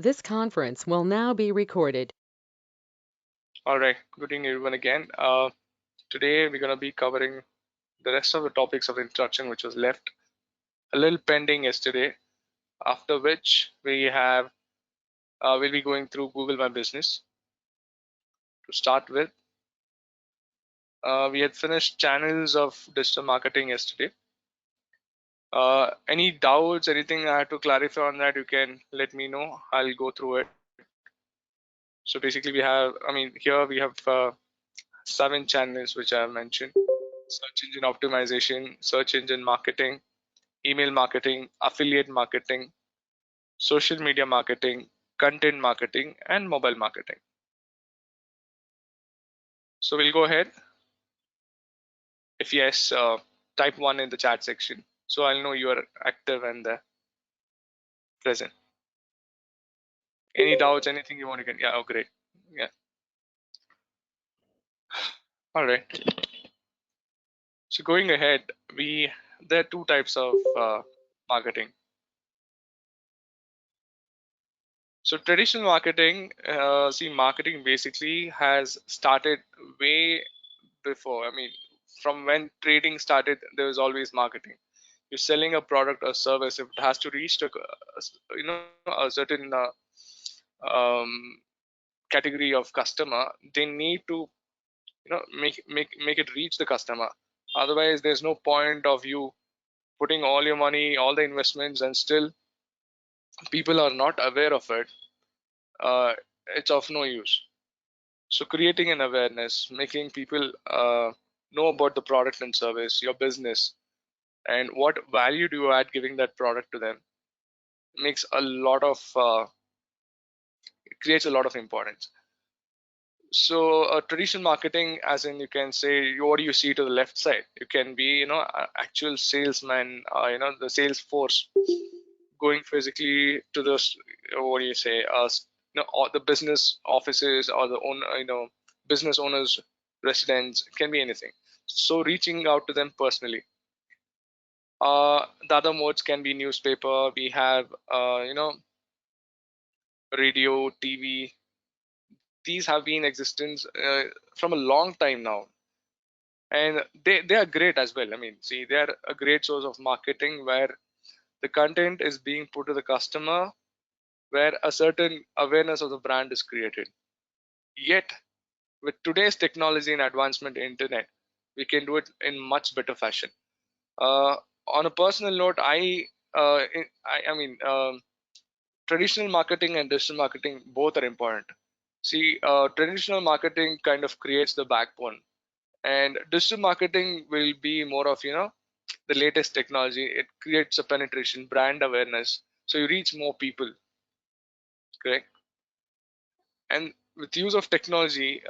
This conference will now be recorded. All right, good evening everyone again. Today we're going to be covering the rest of the topics of introduction which was left a little pending yesterday, after which we'll be going through Google My Business. To start with, we had finished channels of digital marketing yesterday. Any doubts, anything I have to clarify on that, you can let me know. I'll go through it. So basically here we have 7 channels which I have mentioned: search engine optimization, search engine marketing, email marketing, affiliate marketing, social media marketing, content marketing, and mobile marketing. So we'll go ahead. If yes, type 1 in the chat section so I'll know you are active and present. Any doubts, anything you want to get? Yeah, oh great. Yeah. All right. So going ahead, there are 2 types of marketing. So traditional marketing, marketing basically has started way before. From when trading started, there was always marketing. You're selling a product or service. If it has to reach a certain um, category of customer, they need to make it reach the customer. Otherwise, there's no point of you putting all your money, all the investments, and still people are not aware of it. It's of no use. So creating an awareness, making people know about the product and service, your business, and what value do you add giving that product to them, makes a lot of it creates a lot of importance. So traditional marketing, as in, you can say, what do you see to the left side? You can be actual salesman, the sales force going physically to the what do you say or the business offices, or the own business owners residents. It can be anything. So reaching out to them personally. The other modes can be newspaper. We have radio, TV. These have been in existence from a long time now, and they are great as well. See, they are a great source of marketing where the content is being put to the customer, where a certain awareness of the brand is created. Yet with today's technology and advancement in internet, we can do it in much better fashion. uh, on a personal note, I mean traditional marketing and digital marketing both are important. See, traditional marketing kind of creates the backbone, and digital marketing will be more of the latest technology. It creates a penetration, brand awareness, so you reach more people, correct? And with use of technology,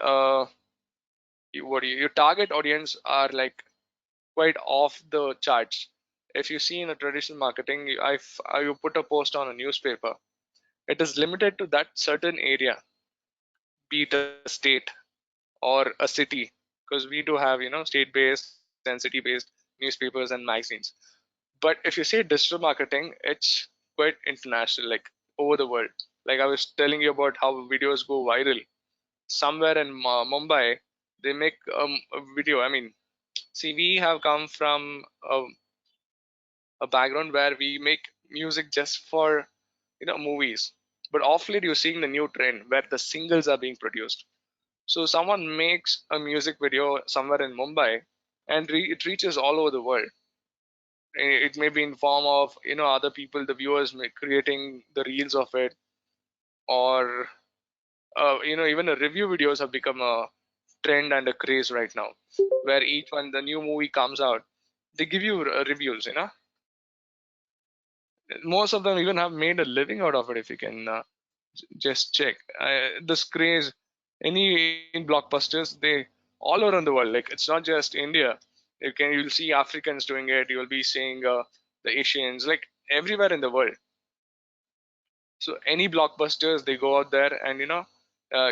your target audience are like quite off the charts. If you see in a traditional marketing, you put a post on a newspaper, it is limited to that certain area, be it a state or a city, because we do have state based and city based newspapers and magazines. But if you say digital marketing, it's quite international, like over the world. Like I was telling you about how videos go viral. Somewhere in Mumbai, they make a video. See, we have come from a background where we make music just for movies, but off late you're seeing the new trend where the singles are being produced. So someone makes a music video somewhere in Mumbai, and it reaches all over the world. It may be in form of other people, the viewers creating the reels of it, or even the review videos have become a trend and a craze right now, where each one the new movie comes out, they give you reviews. Most of them even have made a living out of it. If you can just check this craze, any blockbusters, they all around the world. Like, it's not just India. You'll see Africans doing it. You'll be seeing the Asians, like everywhere in the world. So any blockbusters, they go out there and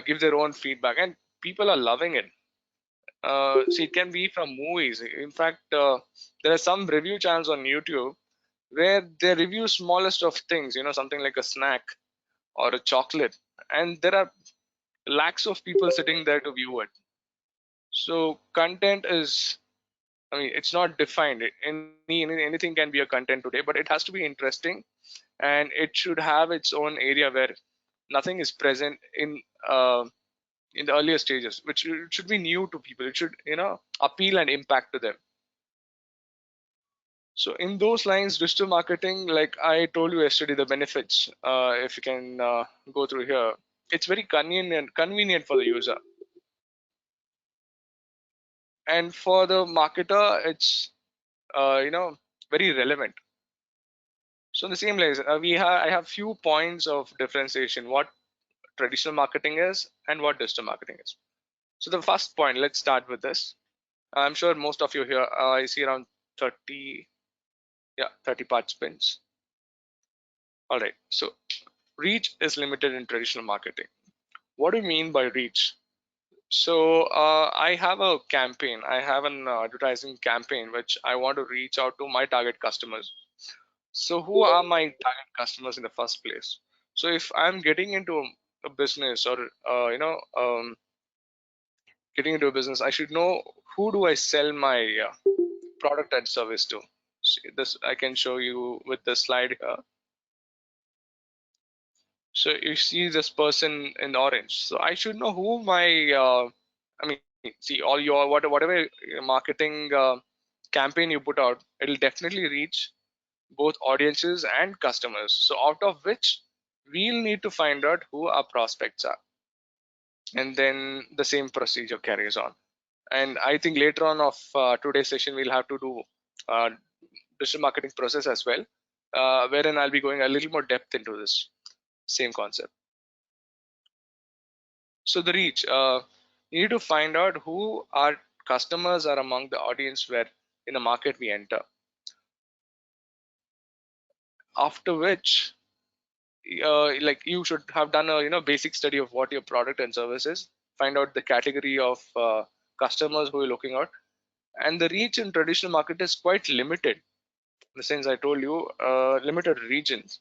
give their own feedback, and people are loving it. See, it can be from movies. In fact, there are some review channels on YouTube where they review smallest of things, something like a snack, or a chocolate, and there are lakhs of people sitting there to view it. So content is, I mean, it's not defined. Anything can be a content today, but it has to be interesting, and it should have its own area where nothing is present in the earlier stages, which should be new to people. It should, appeal and impact to them. So in those lines, digital marketing, like I told you yesterday, the benefits, if you can go through here, it's very convenient for the user, and for the marketer, it's very relevant. So in the same lines, I have few points of differentiation: what traditional marketing is and what digital marketing is. So the first point, let's start with this. I'm sure most of you here, I see around 30, yeah, 30 participants. All right. So reach is limited in traditional marketing. What do you mean by reach? So I have a campaign. I have an advertising campaign which I want to reach out to my target customers. So who are my target customers in the first place? So if I'm getting into a business, or getting into a business, I should know who do I sell my product and service to. See, this I can show you with the slide here. So you see this person in orange. So I should know who my, I mean, see all your whatever marketing campaign you put out, it'll definitely reach both audiences and customers. So out of which we'll need to find out who our prospects are, and then the same procedure carries on. And I think later on of today's session we'll have to do uh, digital marketing process as well, wherein I'll be going a little more depth into this same concept. So the reach, you need to find out who our customers are among the audience where in the market we enter. After which, like you should have done a basic study of what your product and service is. Find out the category of customers who you're looking at, and the reach in traditional market is quite limited. In the sense I told you, limited regions.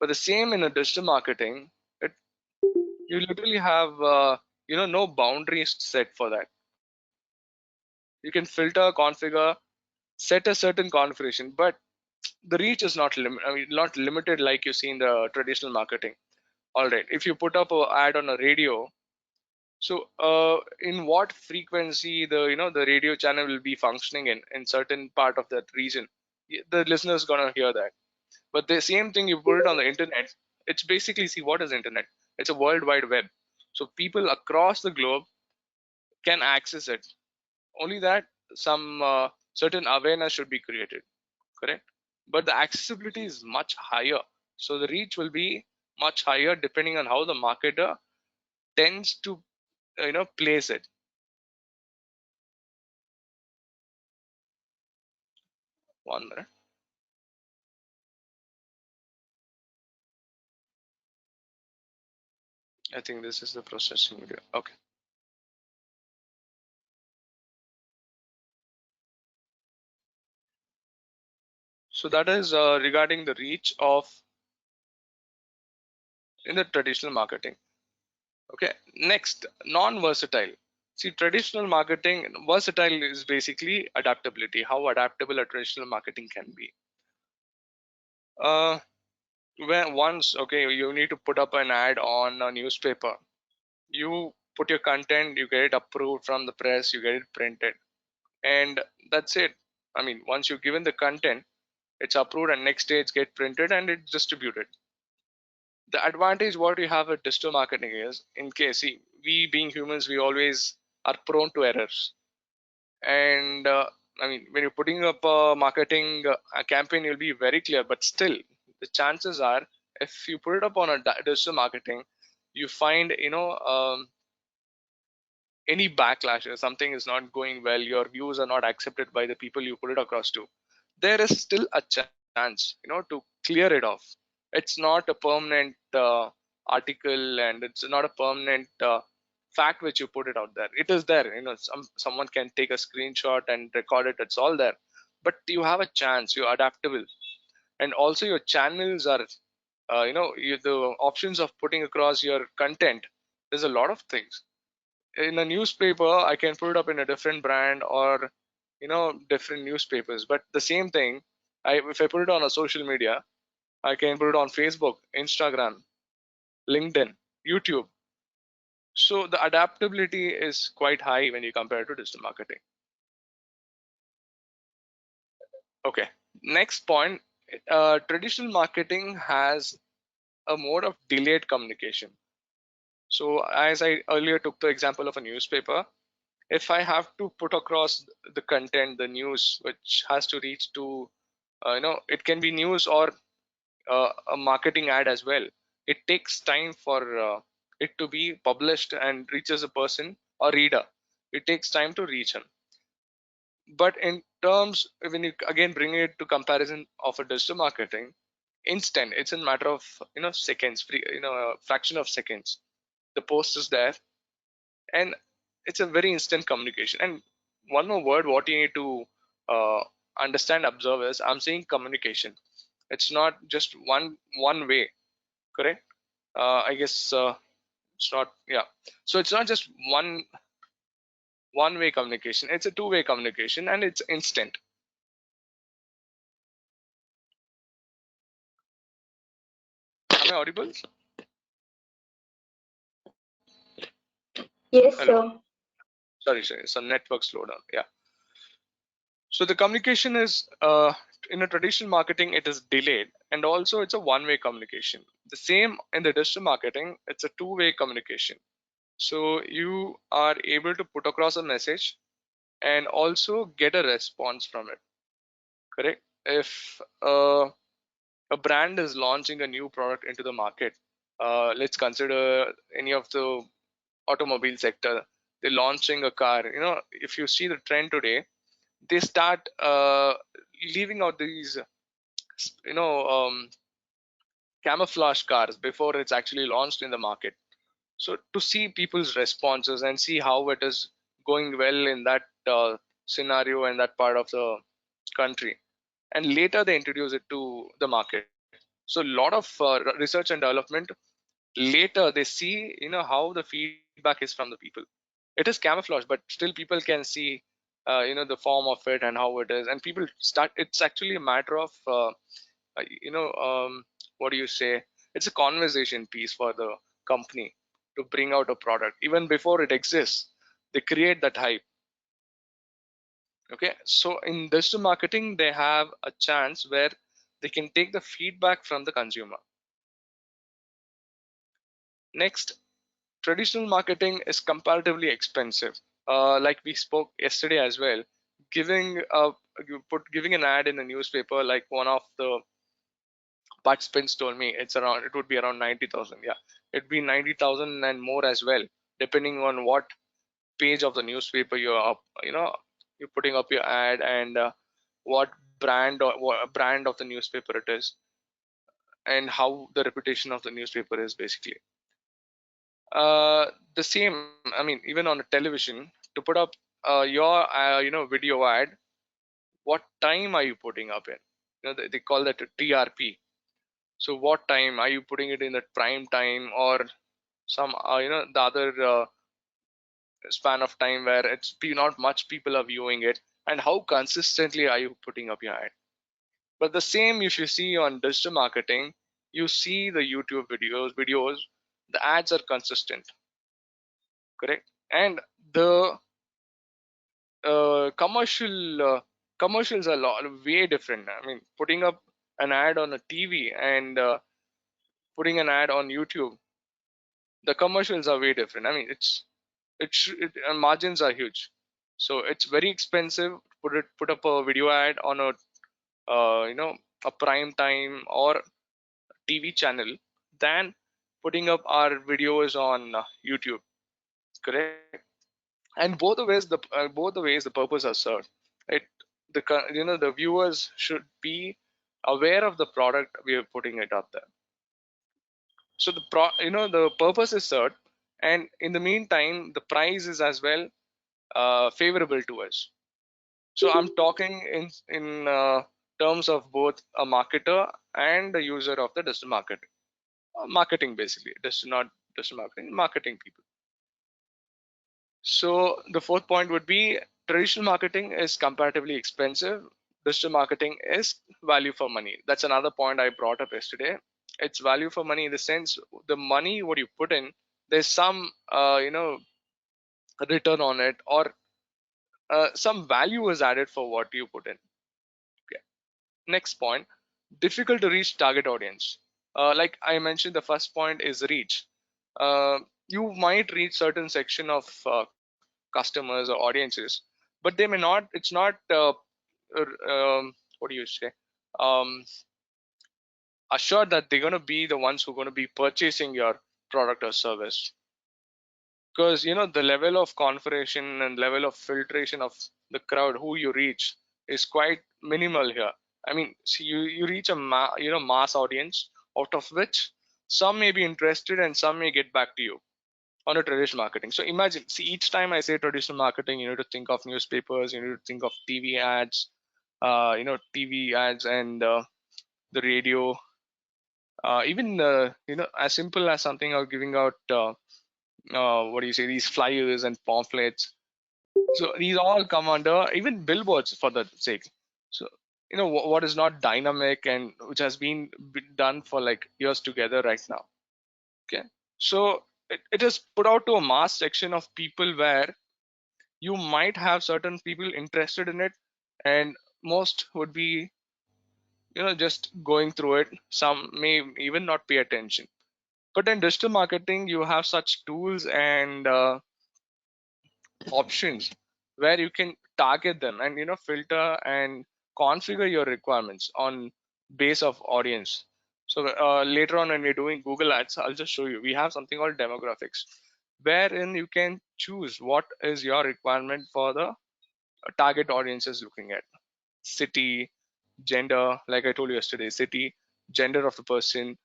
But the same in a digital marketing, it you literally have no boundaries set for that. You can filter, configure, set a certain configuration, but the reach is not limited like you see in the traditional marketing. All right, if you put up an ad on a radio, so in what frequency the radio channel will be functioning in certain part of that region, the listener's gonna hear that. But the same thing, you put it on the internet, it's basically, see, what is internet? It's a world wide web, so people across the globe can access it. Only that some certain awareness should be created, correct? But the accessibility is much higher, so the reach will be much higher depending on how the marketer tends to place it. One minute, I think this is the processing video. Okay, so that is regarding the reach of in the traditional marketing. Okay, next, non-versatile. See, traditional marketing, versatile is basically adaptability, how adaptable a traditional marketing can be. uh when once, okay, you need to put up an ad on a newspaper, you put your content, you get it approved from the press, you get it printed, and that's it. I mean, once you've given the content, it's approved, and next day it's get printed and it's distributed. The advantage what you have with digital marketing is, in case, see, we being humans, we always are prone to errors. And I mean, when you're putting up a marketing a campaign, you'll be very clear, but still the chances are, if you put it up on a digital marketing, you find any backlash, or something is not going well, your views are not accepted by the people you put it across to, there is still a chance to clear it off. It's not a permanent article, and it's not a permanent fact which you put it out there. It is there, someone can take a screenshot and record it, it's all there. But you have a chance, you're adaptable, and also your channels are the options of putting across your content. There's a lot of things. In a newspaper, I can put it up in a different brand, or different newspapers, but the same thing, if I put it on a social media, I can put it on Facebook, Instagram, LinkedIn, YouTube. So the adaptability is quite high when you compare to digital marketing. Okay, next point. Traditional marketing has a mode of delayed communication. So as I earlier took the example of a newspaper, if I have to put across the content, the news, which has to reach to, it can be news or a marketing ad as well. It takes time for it to be published and reaches a person or reader. It takes time to reach him. But in terms, when you again bring it to comparison of a digital marketing, instant, it's in matter of seconds, a fraction of seconds. The post is there, and it's a very instant communication. And one more word, what you need to uh, understand, observe is, I'm saying communication. It's not just one way, correct? I guess it's not. Yeah. So it's not just one way communication. It's a two-way communication, and it's instant. Am I audible? Yes, Hello. sir. Sorry, some network slowdown. Yeah. So the communication is in a traditional marketing, it is delayed, and also it's a one-way communication. The same in the digital marketing, it's a two-way communication. So you are able to put across a message and also get a response from it. Correct? If a brand is launching a new product into the market, let's consider any of the automobile sector. They're launching a car. If you see the trend today, they start leaving out these you know um, camouflage cars before it's actually launched in the market, so to see people's responses and see how it is going well in that scenario and that part of the country, and later they introduce it to the market. So a lot of research and development, later they see how the feedback is from the people. It is camouflage, but still people can see the form of it and how it is, and people start, it's actually a matter of uh, you know what do you say, it's a conversation piece for the company to bring out a product even before it exists. They create that hype. Okay, so in digital marketing they have a chance where they can take the feedback from the consumer. Next, traditional marketing is comparatively expensive. Like we spoke yesterday as well, giving giving an ad in a newspaper, like one of the participants told me, it would be around 90,000. Yeah, it'd be 90,000 and more as well, depending on what page of the newspaper you're up. You're putting up your ad, and what brand or what brand of the newspaper it is, and how the reputation of the newspaper is basically. The same, I mean, even on a television, to put up your video ad, what time are you putting up in? They call that a TRP. So what time are you putting it in, that prime time or some the other span of time where not much people are viewing it, and how consistently are you putting up your ad? But the same, if you see on digital marketing, you see the YouTube videos, the ads are consistent, correct? And the commercials are way different. I mean, putting up an ad on a TV and putting an ad on YouTube, the commercials are way different. I mean, margins are huge, so it's very expensive to put up a video ad on a a prime time or TV channel than putting up our videos on YouTube, correct? And both the ways the purpose are served. It the viewers should be aware of the product we are putting it up there. So the purpose is served, and in the meantime the price is as well favorable to us. So I'm talking in terms of both a marketer and a user of the digital marketing. marketing basically. Digital marketing, marketing people. So the fourth point would be traditional marketing is comparatively expensive. Digital marketing is value for money. That's another point I brought up yesterday. It's value for money in the sense the money what you put in, there's some return on it, or some value is added for what you put in. Okay. Next point, difficult to reach target audience. Like I mentioned, the first point is reach. Uh, you might reach certain section of customers or audiences, but they may not. It's not. What do you say? Um, Assured that they're going to be the ones who are going to be purchasing your product or service, because the level of configuration and level of filtration of the crowd who you reach is quite minimal here. I mean, see, you reach a mass audience, out of which some may be interested and some may get back to you on a traditional marketing. So imagine, see, each time I say traditional marketing, you need to think of newspapers, you need to think of TV ads, TV ads and the radio, even as simple as something of giving out what do you say, these flyers and pamphlets. So these all come under even billboards for that sake. So what is not dynamic and which has been done for like years together right now. Okay, so it is put out to a mass section of people where you might have certain people interested in it, and most would be just going through it. Some may even not pay attention. But in digital marketing, you have such tools and options where you can target them and filter and configure your requirements on base of audience. So later on when we're doing Google ads, I'll just show you, we have something called demographics, wherein you can choose what is your requirement for the target audiences looking at: city, gender, like I told you yesterday, city, gender of the person,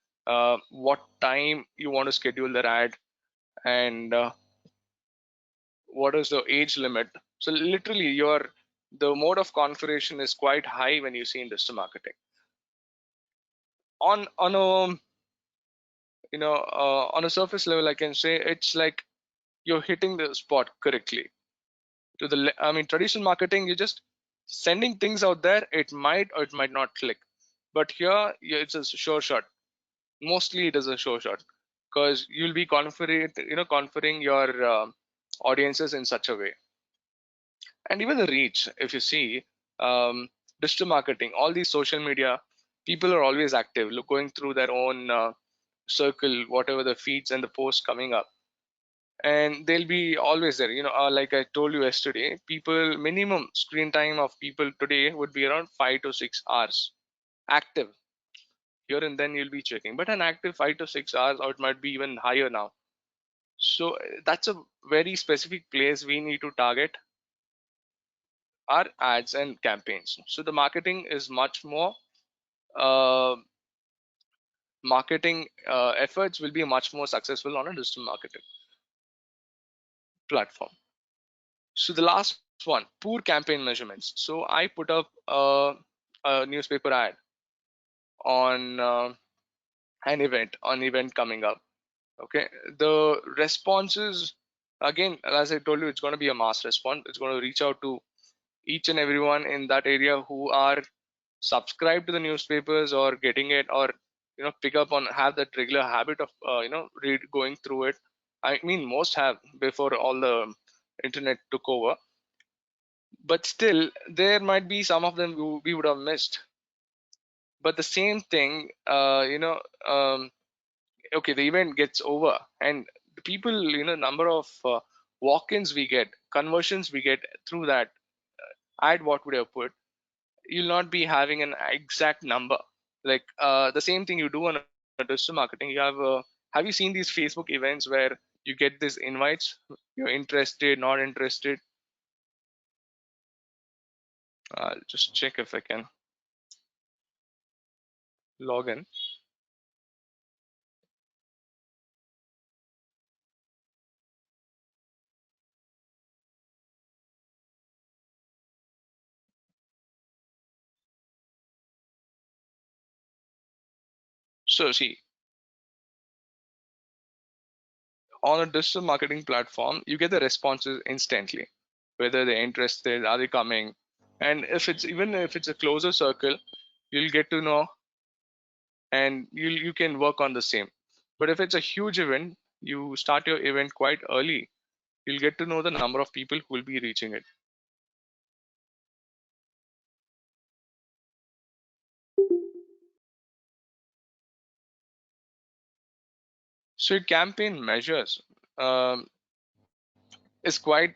what time you want to schedule their ad, and what is the age limit. So literally your the mode of configuration is quite high when you see in digital marketing. On a on a surface level, I can say it's like you're hitting the spot correctly. I mean, traditional marketing, you're just sending things out there. It might or it might not click, but here it's a sure shot. Mostly it is a sure shot, because you'll be configuring your audiences in such a way. And even the reach, if you see, digital marketing, all these social media, people are always active, going through their own circle, whatever the feeds and the posts coming up, and they'll be always there. Like I told you yesterday, people minimum screen time of people today would be around 5 to 6 hours active. Here and then you'll be checking, but an active 5 to 6 hours, or it might be even higher now. So that's a very specific place we need to target our ads and campaigns. So the marketing is much more uh, marketing efforts will be much more successful on a digital marketing platform. So the last one, poor campaign measurements. So I put up a newspaper ad on an event coming up. Okay, the responses, again, as I told you, it's going to be a mass response. It's going to reach out to each and everyone in that area who are subscribe to the newspapers or getting it, or pick up on, have that regular habit of read going through it. I mean, most have before all the internet took over, but still there might be some of them who we would have missed. But the same thing, okay, the event gets over, and the people, number of walk-ins we get, conversions we get through that ad what would have put, you'll not be having an exact number. Like the same thing you do on a digital marketing. Have you seen these Facebook events where you get these invites, you're interested, not interested? I'll just check if I can log in. So see, On a digital marketing platform, you get the responses instantly, whether they're interested, are they coming, and if it's a closer circle, you'll get to know, and you can work on the same. But if it's a huge event, you start your event quite early, you'll get to know the number of people who will be reaching it. So your campaign measures um, is quite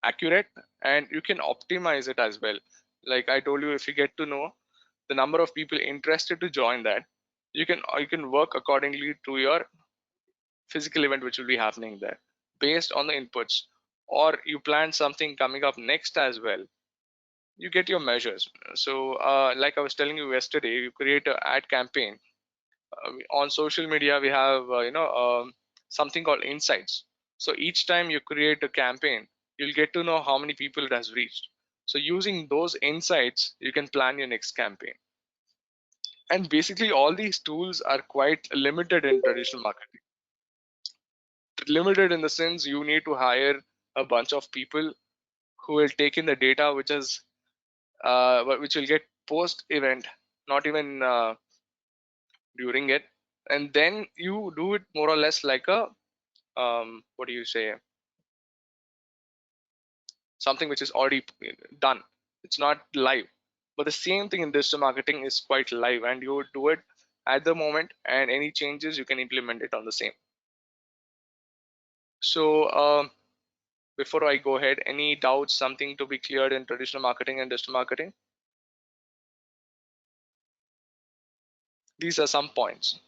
accurate, and you can optimize it as well. Like I told you, if you get to know the number of people interested to join that, you can work accordingly to your physical event which will be happening there based on the inputs. Or you plan something coming up next as well, you get your measures. So like I was telling you yesterday, you create an ad campaign. On social media we have something called insights. So each time you create a campaign, you'll get to know how many people it has reached. So using those insights, you can plan your next campaign. And basically all these tools are quite limited in traditional marketing. Limited in the sense you need to hire a bunch of people who will take in the data which will get post event, not even during it. And then you do it more or less like a what do you say, something which is already done. It's not live. But the same thing in digital marketing is quite live, and you do it at the moment, and any changes you can implement it on the same. So before I go ahead, any doubts, something to be cleared in traditional marketing and digital marketing? These are some points.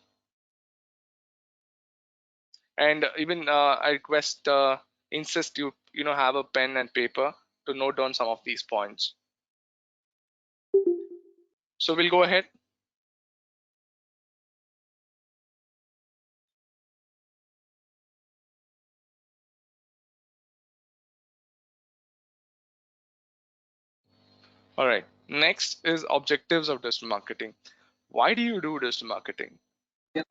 And even I request, insist you have a pen and paper to note down some of these points. So we'll go ahead. All right. Next is objectives of digital marketing. Why do you do digital marketing?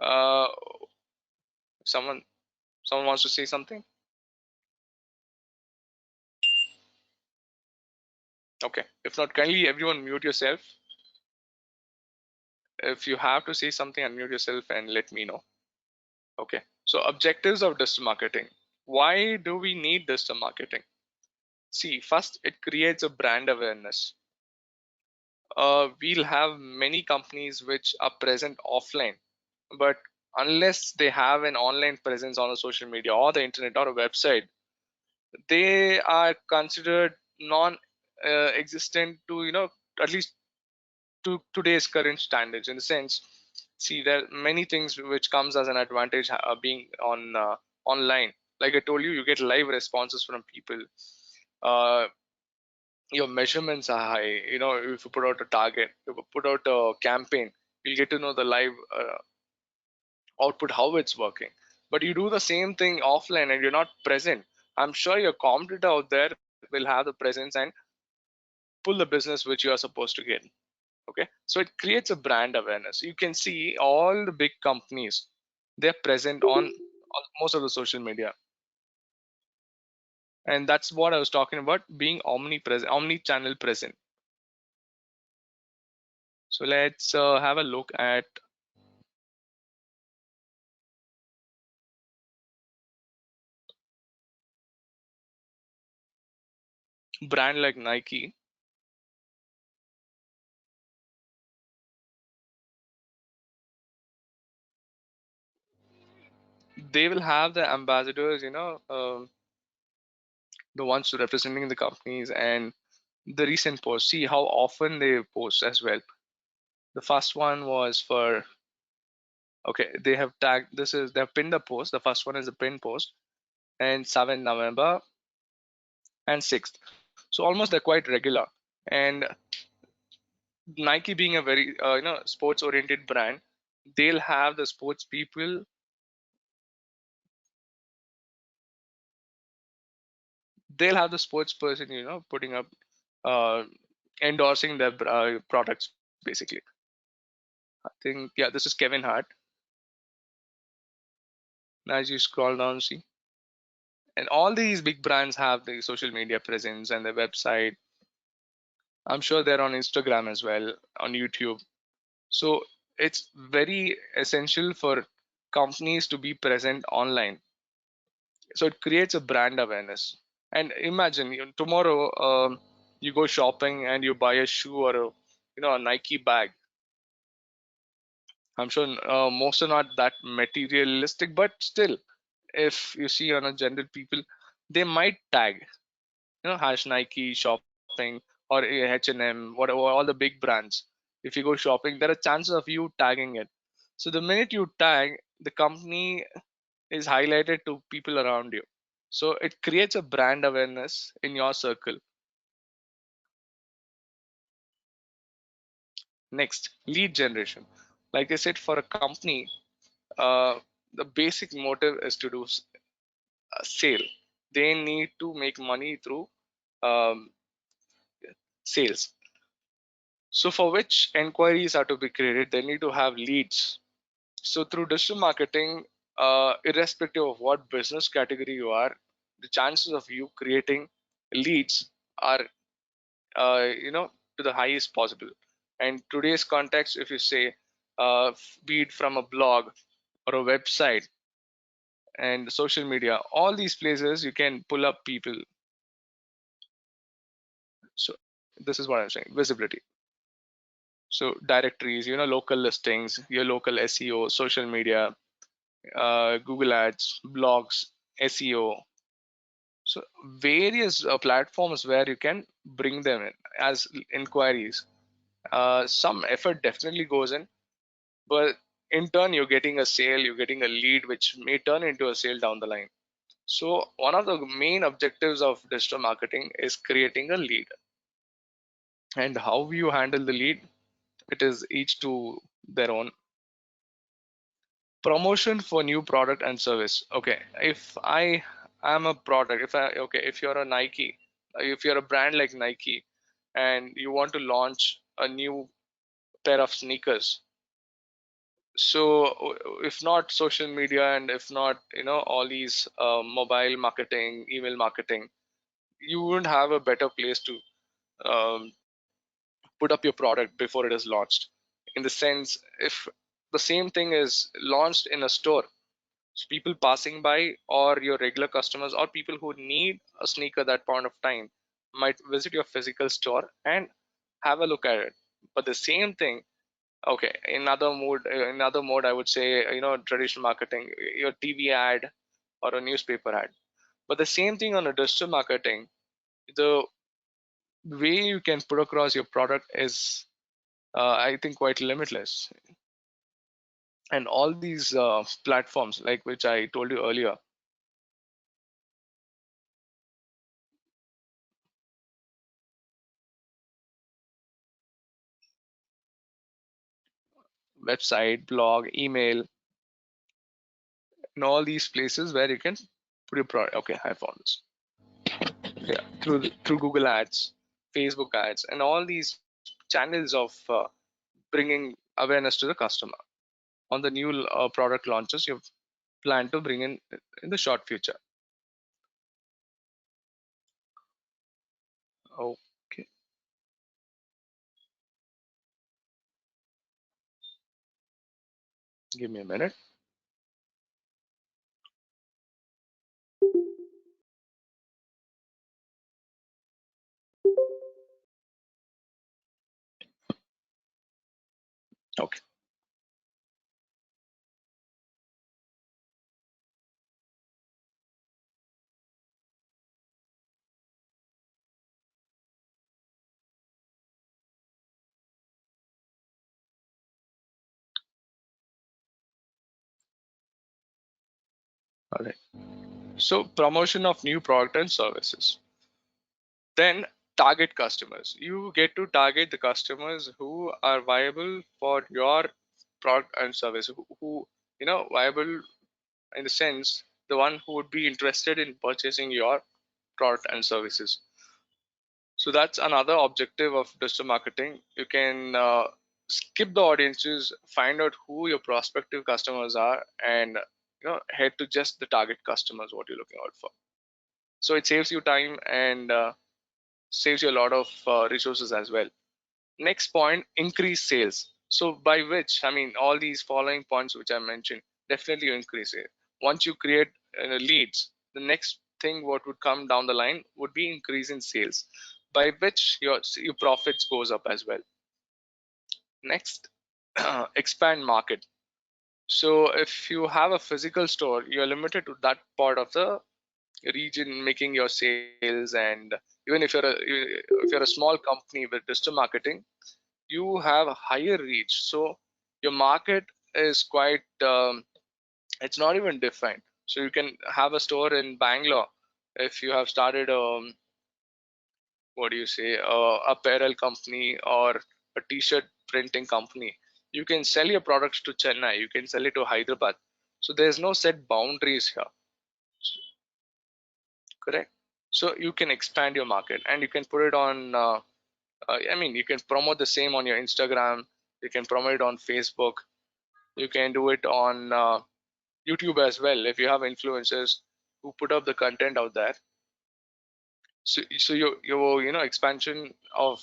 Uh, someone someone wants to say something? Okay. If not, kindly everyone mute yourself. If you have to say something, unmute yourself and let me know. Okay. So objectives of digital marketing. Why do we need digital marketing? See, first it creates a brand awareness. We'll have many companies which are present offline, but unless they have an online presence on a social media or the internet or a website, they are considered non existent to at least to today's current standards. In the sense, see, there are many things which comes as an advantage being on online. Like I told you, you get live responses from people. uh, your measurements are high. If you put out a target, if you put out a campaign, you'll get to know the live output, how it's working. But you do the same thing offline and you're not present, I'm sure your competitor out there will have the presence and pull the business which you are supposed to get. Okay, so it creates a brand awareness. You can see all the big companies, they're present on most of the social media. And that's what I was talking about, being omnipresent, omni-channel present. So let's have a look at brand like Nike. They will have the ambassadors, the ones who representing the companies, and the recent posts. See how often they post as well. The first one was for, okay, they have tagged, they have pinned the post. The first one is a pin post, and 7th November and 6th. So almost they're quite regular. And Nike being a very sports oriented brand, they'll have the sports people, they'll have the sports person, putting up, uh, endorsing their products basically. I think, yeah, this is Kevin Hart. As you scroll down, see. And all these big brands have the social media presence and their website. I'm sure they're on Instagram as well, on YouTube. So it's very essential for companies to be present online. So it creates a brand awareness. And imagine tomorrow, you go shopping and you buy a shoe or a Nike bag. I'm sure most are not that materialistic, but still, if you see on a general people, they might tag, hash Nike shopping or H&M, whatever, all the big brands. If you go shopping, there are chances of you tagging it. So the minute you tag, the company is highlighted to people around you. So it creates a brand awareness in your circle. Next, lead generation. Like I said, for a company, the basic motive is to do a sale. They need to make money through um, sales. So for which inquiries are to be created, they need to have leads. So through digital marketing, irrespective of what business category you are, the chances of you creating leads are, to the highest possible. And today's context, if you say, be it from a blog or a website and social media, all these places you can pull up people. So this is what I'm saying: visibility. So directories, local listings, your local SEO, social media, Google Ads, blogs, SEO. So various platforms where you can bring them in as inquiries. Some effort definitely goes in, but in turn you're getting a sale, you're getting a lead, which may turn into a sale down the line. So one of the main objectives of digital marketing is creating a lead. And how you handle the lead, it is each to their own. Promotion for new product and service. Okay, if I am a product, if you're a Nike, if you're a brand like Nike and you want to launch a new pair of sneakers, so if not social media and if not all these mobile marketing, email marketing, you wouldn't have a better place to um, put up your product before it is launched. In the sense, if the same thing is launched in a store, so people passing by or your regular customers or people who need a sneaker at that point of time might visit your physical store and have a look at it. But the same thing, okay, in other mode I would say, traditional marketing, your TV ad or a newspaper ad. But the same thing on a digital marketing, the way you can put across your product is, I think, quite limitless. And all these platforms, like which I told you earlier, website, blog, email, and all these places where you can put your product. Okay, I found this. Yeah, through Google Ads, Facebook ads, and all these channels of bringing awareness to the customer on the new product launches you plan to bring in the short future. Okay, give me a minute. Okay, all right. So promotion of new product and services. Then target customers. You get to target the customers who are viable for your product and service, who viable in the sense, the one who would be interested in purchasing your product and services. So that's another objective of digital marketing. You can skip the audiences, find out who your prospective customers are, and head to just the target customers what you're looking out for. So it saves you time and saves you a lot of resources as well. Next point, increase sales. So by which, I mean, all these following points which I mentioned, definitely you increase it. Once you create leads, the next thing what would come down the line would be increase in sales, by which your profits goes up as well. Next, expand market. So if you have a physical store, you're limited to that part of the region making your sales. And even if you're a small company with digital marketing, you have a higher reach. So your market is quite it's not even defined. So you can have a store in Bangalore. If you have started what do you say, apparel company or a t-shirt printing company, you can sell your products to Chennai, you can sell it to Hyderabad. So there's no set boundaries here. Correct. So you can expand your market and you can put it on I mean, you can promote the same on your Instagram, you can promote it on Facebook, you can do it on YouTube as well if you have influencers who put up the content out there. So your expansion of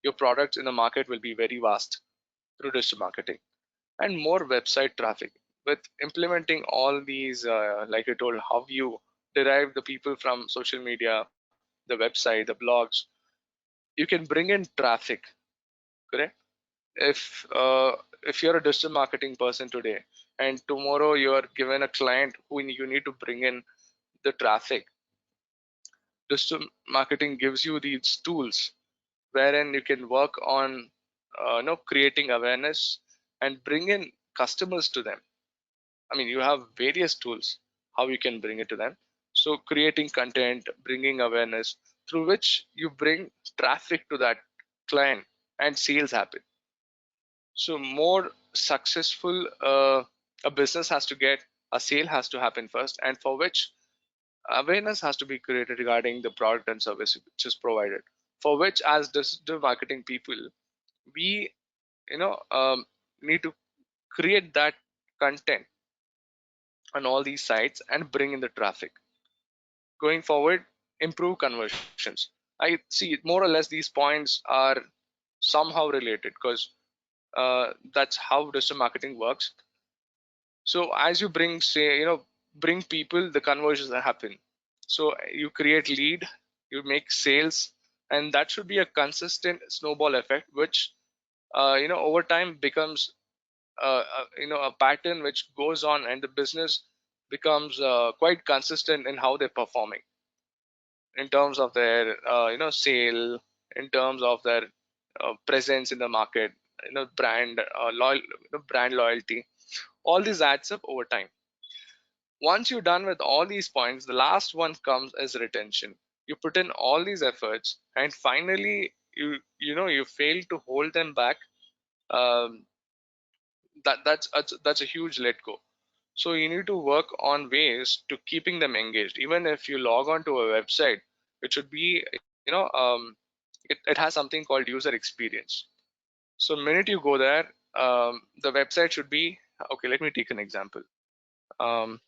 your products in the market will be very vast through digital marketing. And more website traffic with implementing all these like I told, how you derive the people from social media, the website, the blogs, you can bring in traffic. Correct. If you're a digital marketing person today and tomorrow you are given a client who you need to bring in the traffic, digital marketing gives you these tools wherein you can work on creating awareness and bring in customers to them. I mean, you have various tools how you can bring it to them. So creating content, bringing awareness through which you bring traffic to that client and sales happen. So more successful a business has to get, a sale has to happen first, and for which awareness has to be created regarding the product and service which is provided. For which, as digital marketing people, we you know um, need to create that content on all these sites and bring in the traffic. Going forward, improve conversions. I see more or less these points are somehow related because that's how digital marketing works. So as you bring, say, bring people, the conversions that happen. So you create lead, you make sales, and that should be a consistent snowball effect, which over time becomes a pattern which goes on, and the business becomes quite consistent in how they're performing in terms of their sale, in terms of their presence in the market, brand brand loyalty. All this adds up over time. Once you're done with all these points, the last one comes as retention. You put in all these efforts and finally you fail to hold them back. um, that's a huge let go. So you need to work on ways to keeping them engaged. Even if you log on to a website, it should be it has something called user experience. So minute you go there, the website should be okay. Let me take an example. um,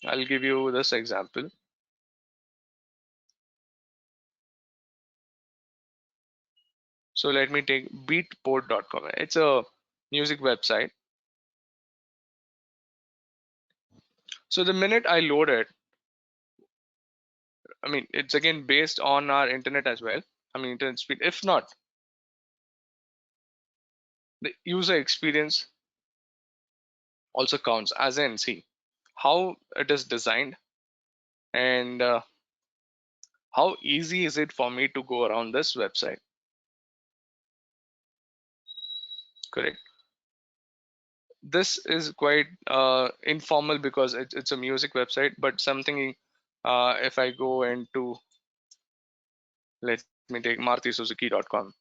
I'll give you this example. So let me take beatport.com. It's a music website. So the minute I load it, I mean, it's again based on our internet as well. I mean, internet speed. If not, the user experience also counts, as in, see how it is designed and how easy is it for me to go around this website. Correct. This is quite informal because it's a music website, but something if I go into, let me take martisuzuki.com.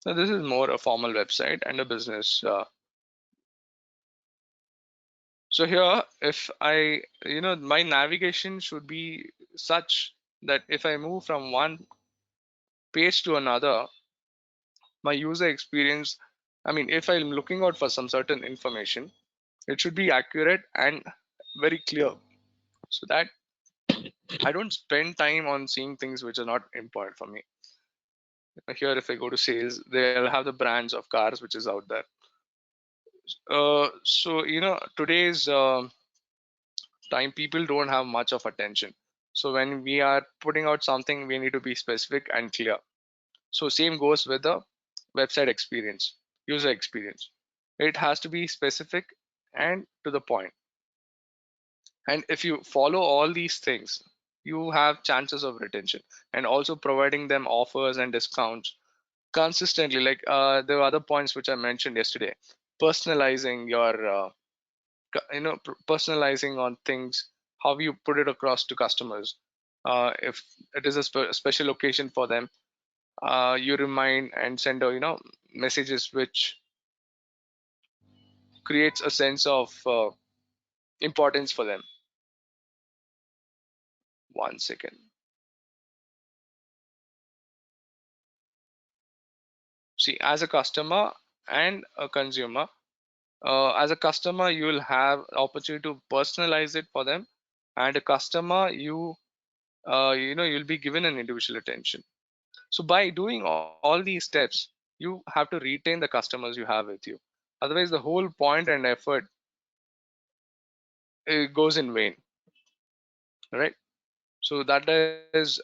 So this is more a formal website and a business. So here, if I, my navigation should be such that if I move from one page to another, my user experience, I mean, if I'm looking out for some certain information, it should be accurate and very clear, so that I don't spend time on seeing things which are not important for me. Here, if I go to sales, they'll have the brands of cars which is out there. So today's time, people don't have much of attention. So when we are putting out something, we need to be specific and clear. So same goes with the website experience, user experience. It has to be specific and to the point. And if you follow all these things, you have chances of retention, and also providing them offers and discounts consistently. Like there are other points which I mentioned yesterday. Personalizing your personalizing on things, how you put it across to customers. If it is a special occasion for them, you remind and send messages which creates a sense of importance for them. One second. See, as a customer and a consumer, as a customer, you will have opportunity to personalize it for them, and a customer, you'll be given an individual attention. So by doing all these steps, you have to retain the customers you have with you. Otherwise, the whole point and effort, it goes in vain, right? So that is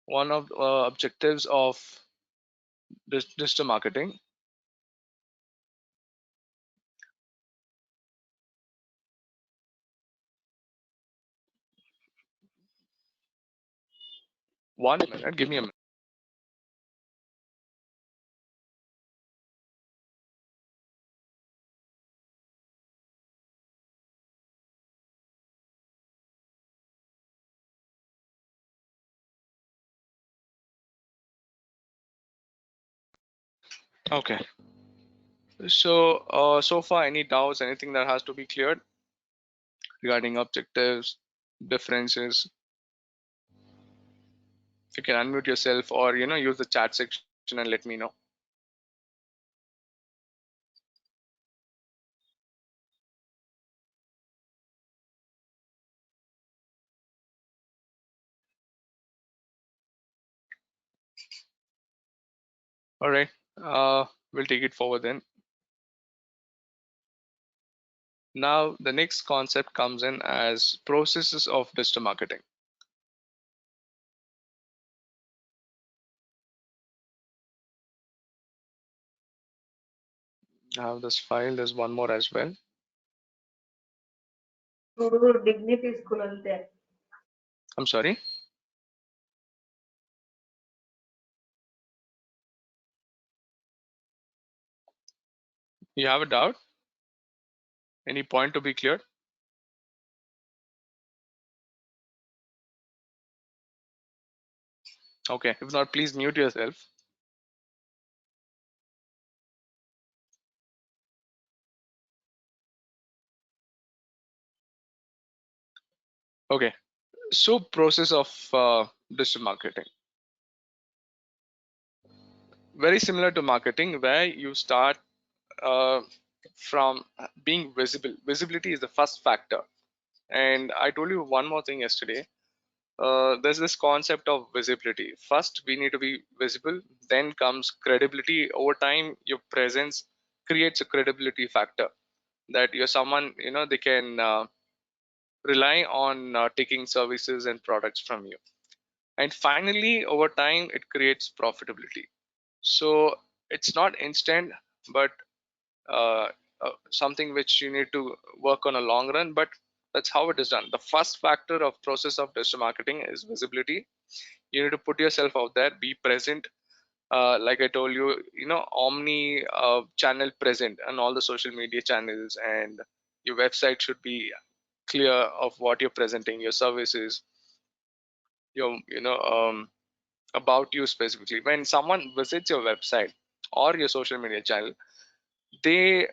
one of objectives of digital marketing. One minute, give me a minute. Okay. So so far, any doubts, anything that has to be cleared regarding objectives, differences? If you can unmute yourself, or use the chat section and let me know. All right. We'll take it forward then. Now, the next concept comes in as processes of digital marketing. I have this file. There's one more as well. Dignity school ante. I'm sorry. You have a doubt? Any point to be cleared? Okay. If not, please mute yourself. Okay. So, process of digital marketing. Very similar to marketing, where you start uh, from being visible. Visibility is the first factor. And I told you one more thing yesterday. There's this concept of visibility. First, we need to be visible, then comes credibility. Over time, your presence creates a credibility factor that you're someone, they can rely on taking services and products from you. And finally, over time, it creates profitability. So it's not instant, but uh, something which you need to work on a long run. But that's how it is done. The first factor of process of digital marketing is visibility. You need to put yourself out there, be present. Like I told you, omni channel present and all the social media channels, and your website should be clear of what you're presenting, your services, your about you specifically. When someone visits your website or your social media channel, they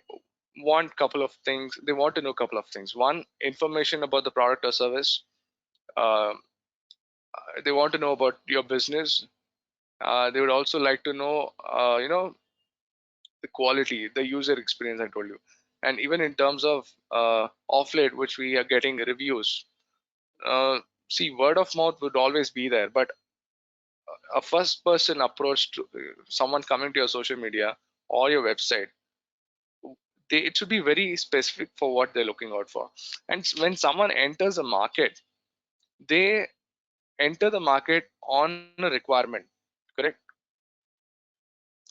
want couple of things. They want to know a couple of things. One, information about the product or service. Uh, they want to know about your business. They would also like to know, the quality, the user experience I told you. And even in terms of off late, which we are getting reviews, uh, see, word of mouth would always be there, but a first person approach to someone coming to your social media or your website, it should be very specific for what they're looking out for. And when someone enters a market, they enter the market on a requirement, correct?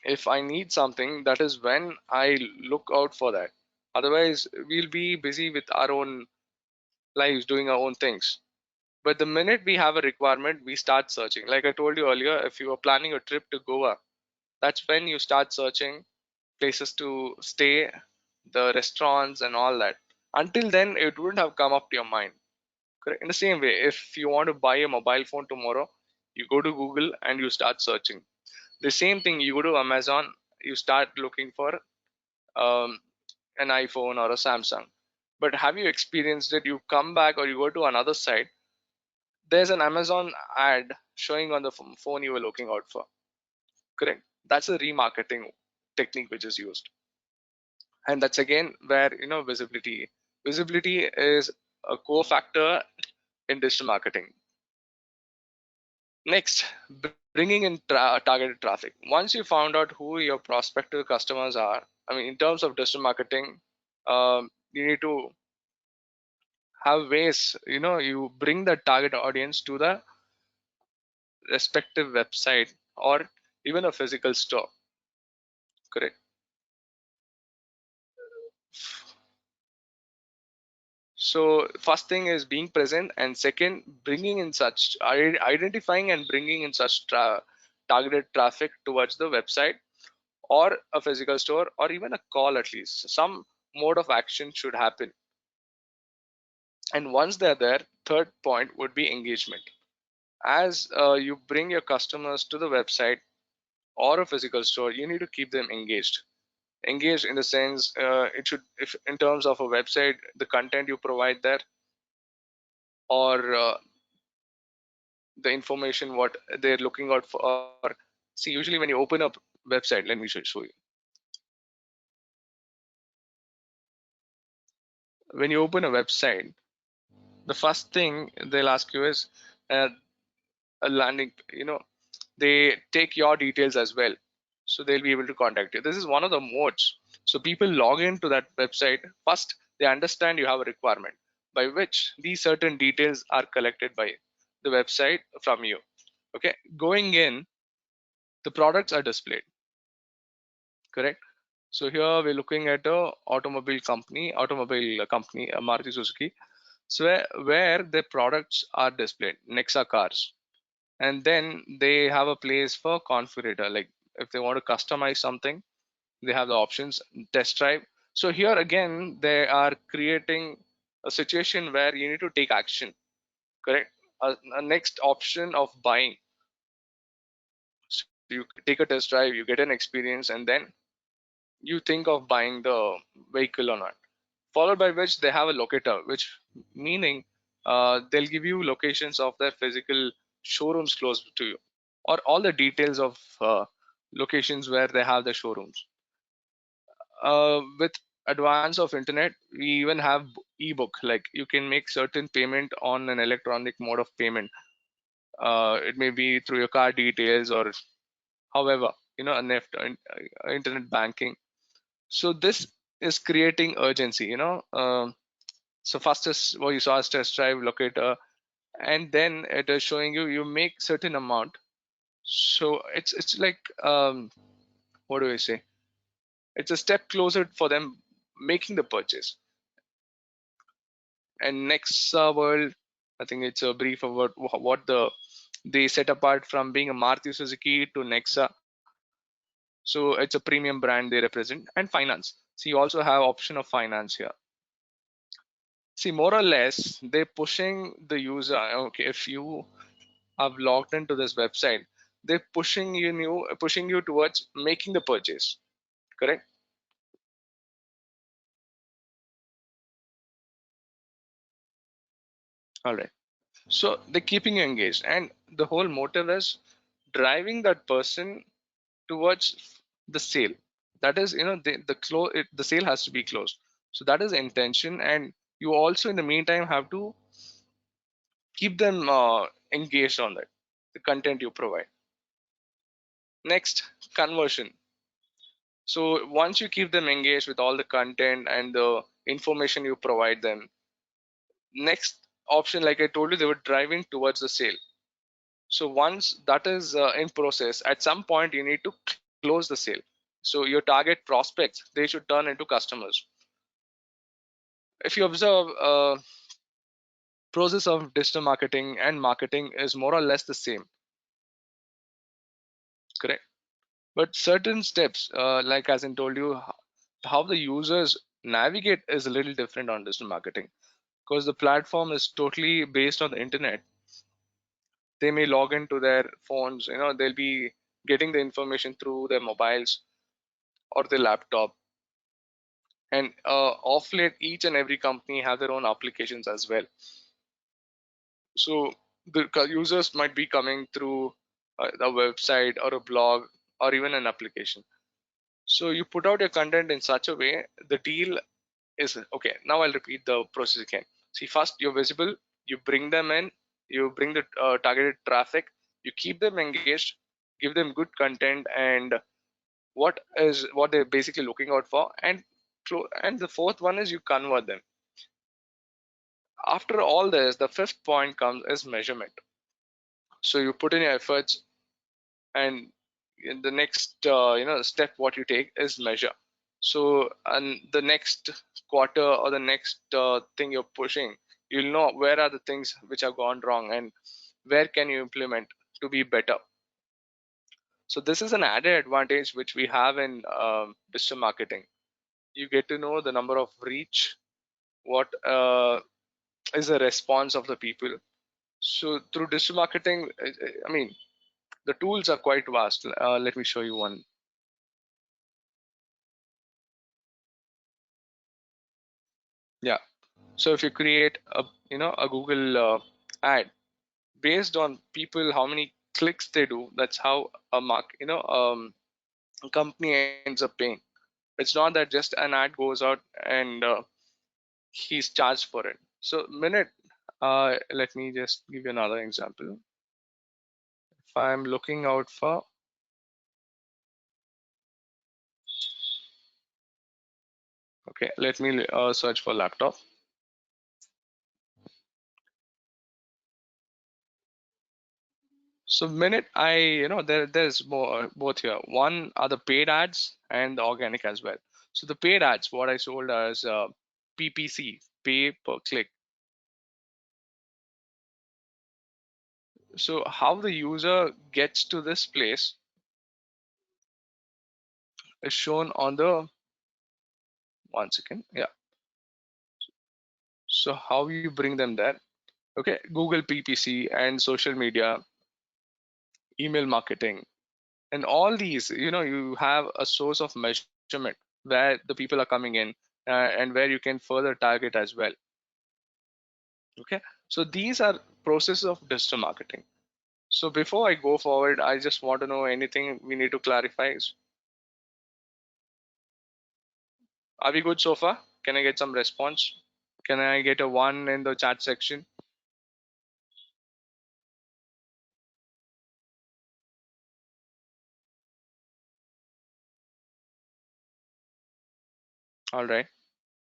If I need something, that is when I look out for that. Otherwise, we'll be busy with our own lives, doing our own things. But the minute we have a requirement, we start searching. Like I told you earlier, if you are planning a trip to Goa, that's when you start searching places to stay, the restaurants, and all that. Until then, it wouldn't have come up to your mind. Correct? In the same way, if you want to buy a mobile phone tomorrow, you go to Google and you start searching. The same thing, you go to Amazon, you start looking for um, an iPhone or a Samsung. But have you experienced it? You come back or you go to another site, there's an Amazon ad showing on the phone you were looking out for. Correct? That's a remarketing technique which is used. And that's again where, visibility is a core factor in digital marketing. Next, bringing in targeted traffic. Once you found out who your prospective customers are, I mean, in terms of digital marketing, you need to have ways, you bring the target audience to the respective website or even a physical store. Correct? So first thing is being present, and second, bringing in such identifying and bringing in such targeted traffic towards the website or a physical store or even a call. At least some mode of action should happen. And once they're there, third point would be engagement. As you bring your customers to the website or a physical store, you need to keep them engaged in the sense, it should, if in terms of a website, the content you provide there, or the information what they're looking out for. See, usually when you open up website, let me show you. When you open a website, the first thing they'll ask you is uh, a landing, they take your details as well, so they'll be able to contact you. This is one of the modes. So people log into that website. First, they understand you have a requirement by which these certain details are collected by the website from you. Okay, going in, the products are displayed. Correct? So here we're looking at a automobile company, Maruti Suzuki. So where the products are displayed, Nexa cars, and then they have a place for configurator. Like if they want to customize something, they have the options, test drive. So here again, they are creating a situation where you need to take action. Correct? A next option of buying. So you take a test drive, you get an experience, and then you think of buying the vehicle or not. Followed by which they have a locator, which meaning they'll give you locations of their physical showrooms close to you, or all the details of locations where they have the showrooms. With advance of internet, we even have ebook, like you can make certain payment on an electronic mode of payment. It may be through your card details or however, a NEFT, internet banking. So this is creating urgency, so first is what you saw as test drive, locator, and then it is showing you make certain amount. So it's like, what do I say, it's a step closer for them making the purchase. And next world, I think it's a brief about what they set apart from being a Maruti Suzuki to Nexa. So it's a premium brand they represent. And finance, so you also have option of finance here. See, more or less, they're pushing the user. Okay, if you have logged into this website, they're pushing you towards making the purchase. Correct? All right. So they're keeping you engaged, and the whole motive is driving that person towards the sale. That is, the sale has to be closed. So that is the intention, and you also in the meantime have to keep them engaged on that, the content you provide. Next, conversion. So once you keep them engaged with all the content and the information you provide them, next option, like I told you, they were driving towards the sale. So once that is in process, at some point you need to close the sale. So your target prospects, they should turn into customers. If you observe, process of digital marketing and marketing is more or less the same, correct? But certain steps, like as I told you, how the users navigate is a little different on digital marketing, because the platform is totally based on the internet. They may log into their phones, they'll be getting the information through their mobiles or their laptop. And off late, each and every company have their own applications as well. So the users might be coming through a website or a blog or even an application. So you put out your content in such a way, the deal is okay. Now I'll repeat the process again. See, first you're visible, you bring them in, you bring the targeted traffic, you keep them engaged, give them good content, and what they're basically looking out for, and the fourth one is you convert them. After all this, the fifth point comes is measurement. So you put in your efforts, and in the next step what you take is measure. So and the next quarter or the next thing you're pushing, you'll know where are the things which have gone wrong and where can you implement to be better. So this is an added advantage which we have in digital marketing. You get to know the number of reach, what is the response of the people. So through digital marketing, I mean, the tools are quite vast. Let me show you one. Yeah. So if you create a Google ad based on people, how many clicks they do, that's how a company ends up paying. It's not that just an ad goes out and he's charged for it. So minute, let me just give you another example. If I'm looking out for, okay, let me search for laptop. So minute, there's more both here. One are the paid ads and the organic as well. So the paid ads, what I sold as PPC, pay per click. So how the user gets to this place is shown on the, one second. Yeah. So how you bring them there? Okay, Google PPC and social media, email marketing, and all these, you have a source of measurement where the people are coming in, and where you can further target as well. Okay, so these are processes of digital marketing. So before I go forward, I just want to know anything we need to clarify. Are we good so far? Can I get some response? Can I get a one in the chat section? All right.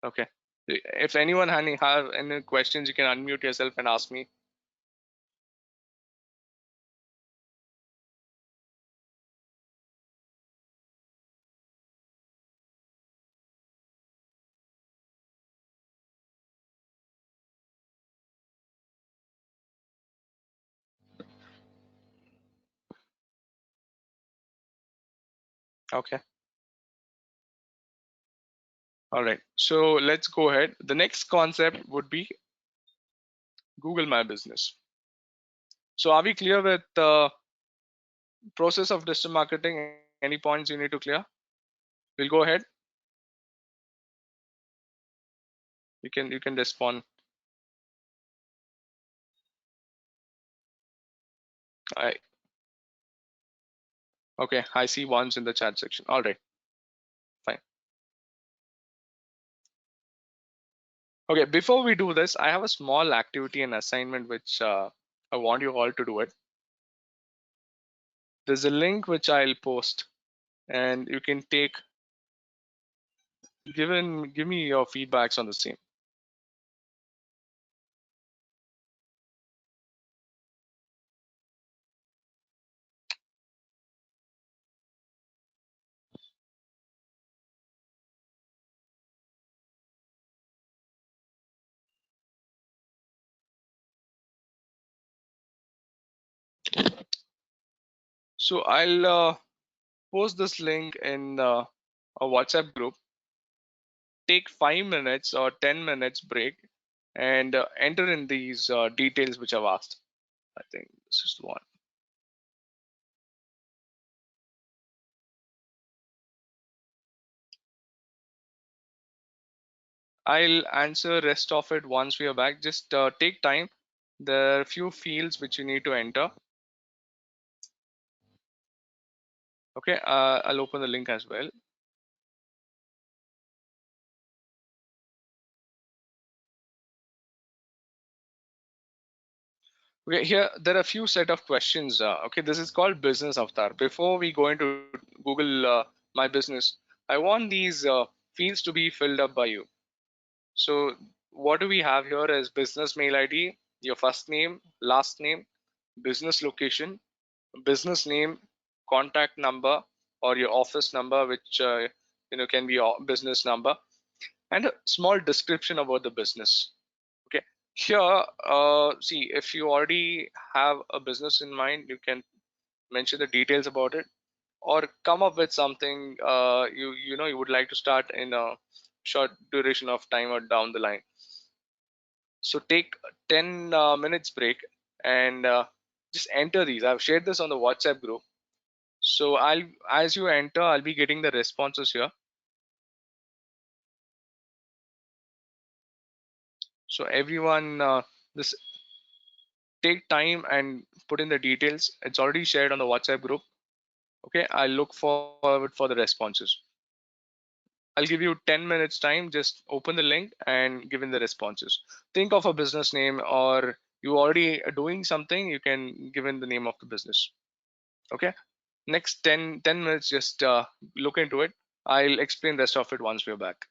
Okay. If anyone have any questions, you can unmute yourself and ask me. Okay. All right. So let's go ahead. The next concept would be Google My Business. So are we clear with the process of digital marketing? Any points you need to clear? We'll go ahead. You can respond. I Okay, I see ones in the chat section. All right, fine. Okay, before we do this, I have a small activity and assignment which I want you all to do it. There's a link which I'll post, and you can give me your feedbacks on the same. So I'll post this link in a WhatsApp group. Take 5 minutes or 10 minutes break and enter in these details which I've asked. I think this is the one. I'll answer rest of it once we are back. Just take time. There are a few fields which you need to enter. Okay, I'll open the link as well. Okay, here there are a few set of questions. Okay, this is called business avatar. Before we go into Google My Business, I want these fields to be filled up by you. So what do we have here is business mail ID, your first name, last name, business location, business name, contact number, or your office number, which can be your business number, and a small description about the business. Okay, here, see, if you already have a business in mind, you can mention the details about it, or come up with something you would like to start in a short duration of time or down the line. So take 10 minutes break and just enter these. I've shared this on the WhatsApp group. So as you enter, I'll be getting the responses here. So everyone, this take time and put in the details. It's already shared on the WhatsApp group. Okay, I look forward for the responses. I'll give you 10 minutes time. Just open the link and give in the responses. Think of a business name, or you already are doing something, you can give in the name of the business. Okay, next 10 minutes, just look into it. I'll explain the rest of it once we're back.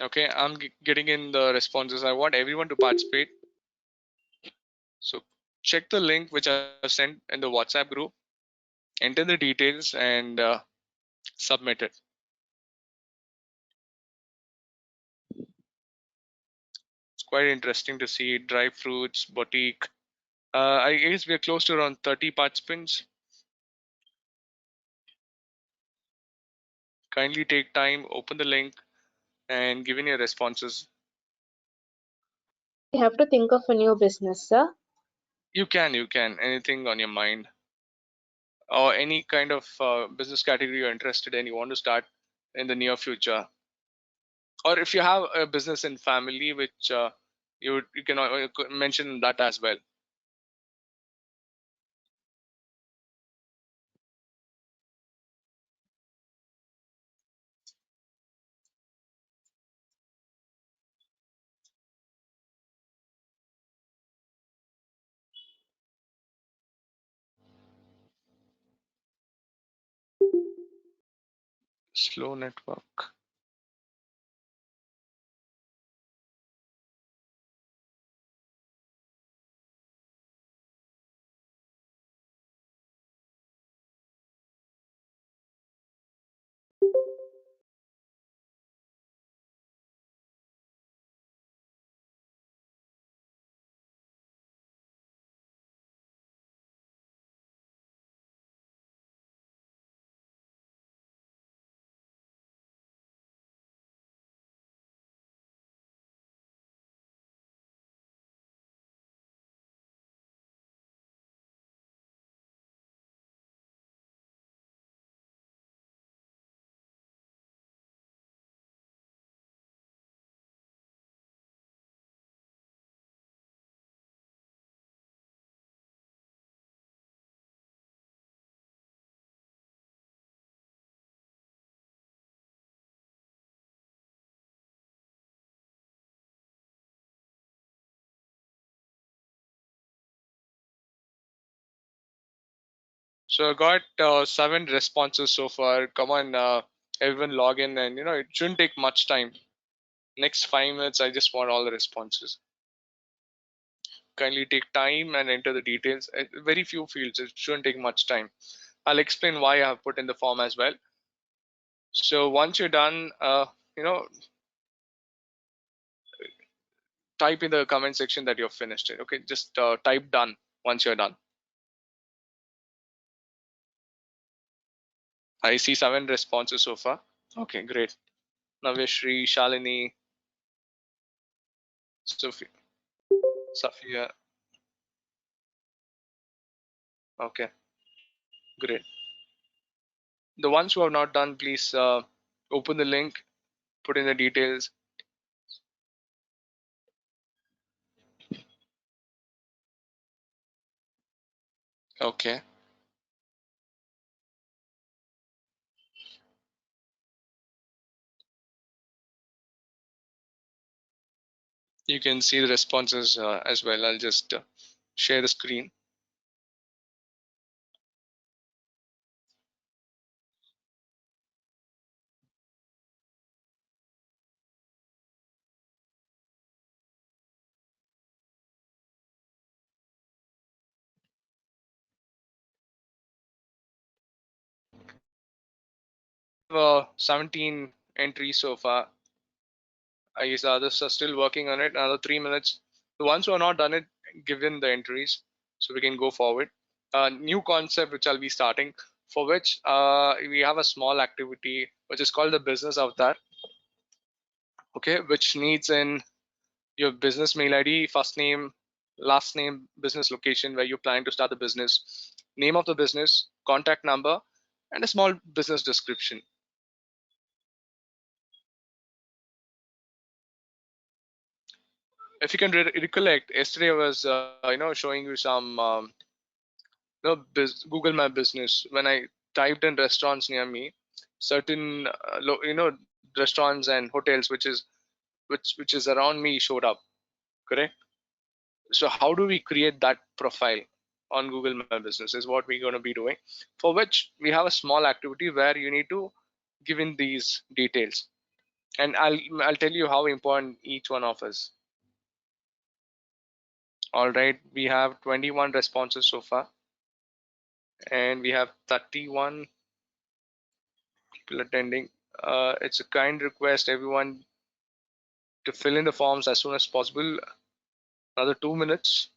Okay, I'm getting in the responses. I want everyone to participate. So check the link which I sent in the WhatsApp group, enter the details, and submit it. It's quite interesting to see dry fruits, boutique. I guess we're close to around 30 participants. Kindly take time, open the link, and give in your responses. We have to think of a new business, sir. You can, anything on your mind or any kind of business category you're interested in, you want to start in the near future. Or if you have a business in family, which you can mention that as well. Slow network. So I got 7 responses so far. Come on, everyone log in, and it shouldn't take much time. Next 5 minutes, I just want all the responses. Kindly take time and enter the details. Very few fields. It shouldn't take much time. I'll explain why I have put in the form as well. So once you're done, you know, type in the comment section that you've finished it. Okay, just type done once you're done. I see 7 responses so far. Okay, great. Naveshri, Shalini, Sophie, Safia. Okay, great. The ones who have not done, please open the link, put in the details. Okay. You can see the responses as well. I'll just share the screen. We have 17 entries so far. I guess the others are still working on it. Another 3 minutes. The ones who are not done it, give in the entries so we can go forward. New concept which I'll be starting, for which we have a small activity which is called the business avatar. Okay, which needs in your business mail ID, first name, last name, business location where you're planning to start the business, name of the business, contact number, and a small business description. If you can recollect, yesterday I was showing you some Google My Business. When I typed in restaurants near me, certain restaurants and hotels which is around me showed up. Correct. So how do we create that profile on Google My Business is what we're going to be doing, for which we have a small activity where you need to give in these details. and I'll tell you how important each one of us. All right, we have 21 responses so far, and we have 31 people attending. It's a kind request, everyone, to fill in the forms as soon as possible. Another 2 minutes.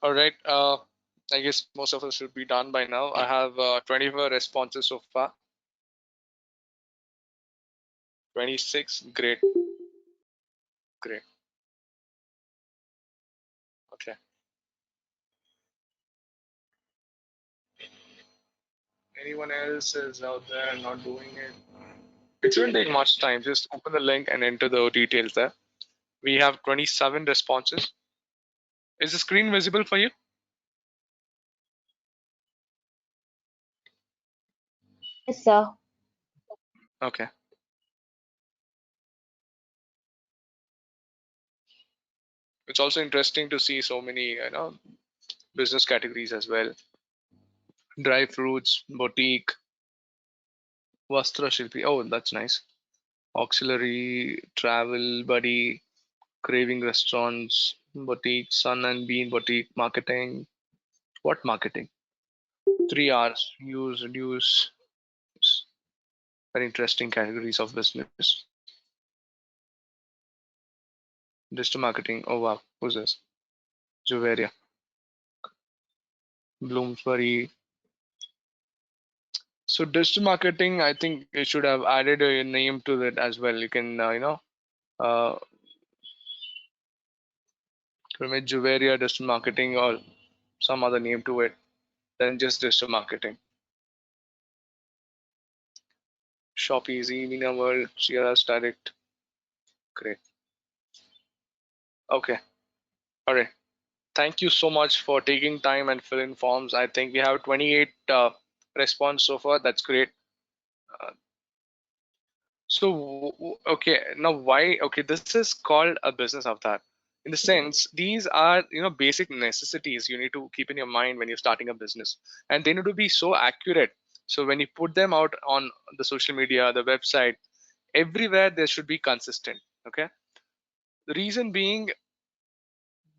All right. I guess most of us should be done by now. I have 24 responses so far. 26. Great. Great. Okay. Anyone else is out there not doing it? It shouldn't take much time. Just open the link and enter the details there. We have 27 responses. Is the screen visible for you? Yes, sir. Okay. It's also interesting to see so many, business categories as well. Dry fruits, boutique, Vastra Shilpi. Oh, that's nice. Auxiliary, travel, buddy, craving restaurants, boutique, Sun and Bean boutique, marketing. What marketing? 3 hours, use, reduce. Very interesting categories of business. Digital marketing. Oh wow, who's this? Juveria, Bloomsbury. So digital marketing, I think it should have added a name to it as well. You can, uh, commit Juveria digital marketing or some other name to it than just digital marketing. Shop Easy, Mina World, Sierra's Direct. Great. Okay. All right. Thank you so much for taking time and filling forms. I think we have 28 response so far. That's great. Uh, okay, now why? Okay, this is called a business avatar. In the sense, these are basic necessities you need to keep in your mind when you're starting a business, and they need to be so accurate. So when you put them out on the social media, the website, everywhere they should be consistent. Okay, the reason being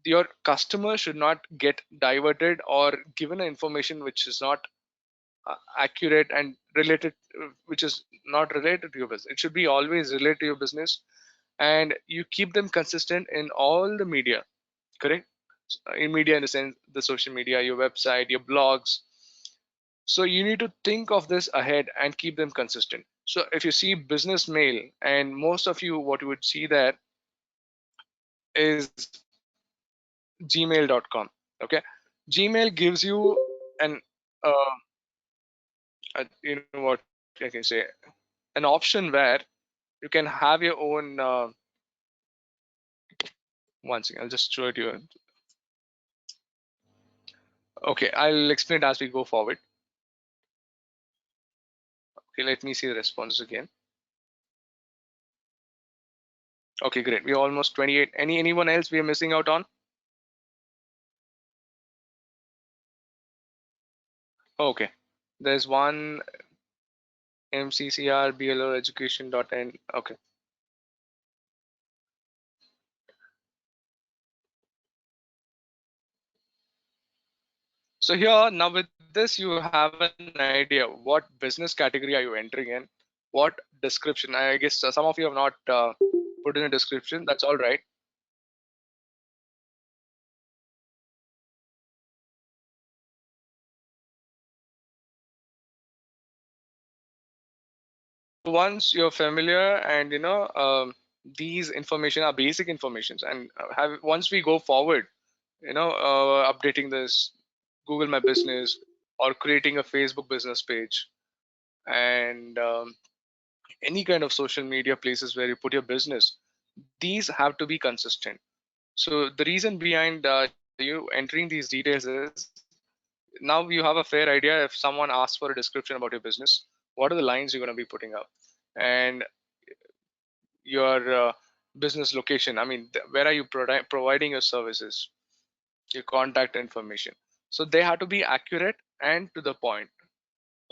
your customer should not get diverted or given information which is not accurate and related, which is not related to your business. It should be always related to your business, and you keep them consistent in all the media. Correct. In media, in the sense the social media, your website, your blogs. So you need to think of this ahead and keep them consistent. So if you see business mail, and most of you, what you would see there is gmail.com. Okay, Gmail gives you an what I can say, an option where you can have your own one second, I'll just show it to you. Okay, I'll explain it as we go forward. Okay, let me see the responses again. Okay, great. We're almost 28. Anyone else we are missing out on? Okay, there's one MCCR BLO education.n. Okay, So here now with this you have an idea what business category are you entering in, what description. I guess some of you have not put in a description. That's all right. So once you're familiar and these information are basic informations, and have once we go forward, updating this Google My Business or creating a Facebook business page and any kind of social media places where you put your business, these have to be consistent. So the reason behind you entering these details is now you have a fair idea. If someone asks for a description about your business, what are the lines you're going to be putting up, and your business location. I mean, where are you providing your services, your contact information. So they have to be accurate and to the point.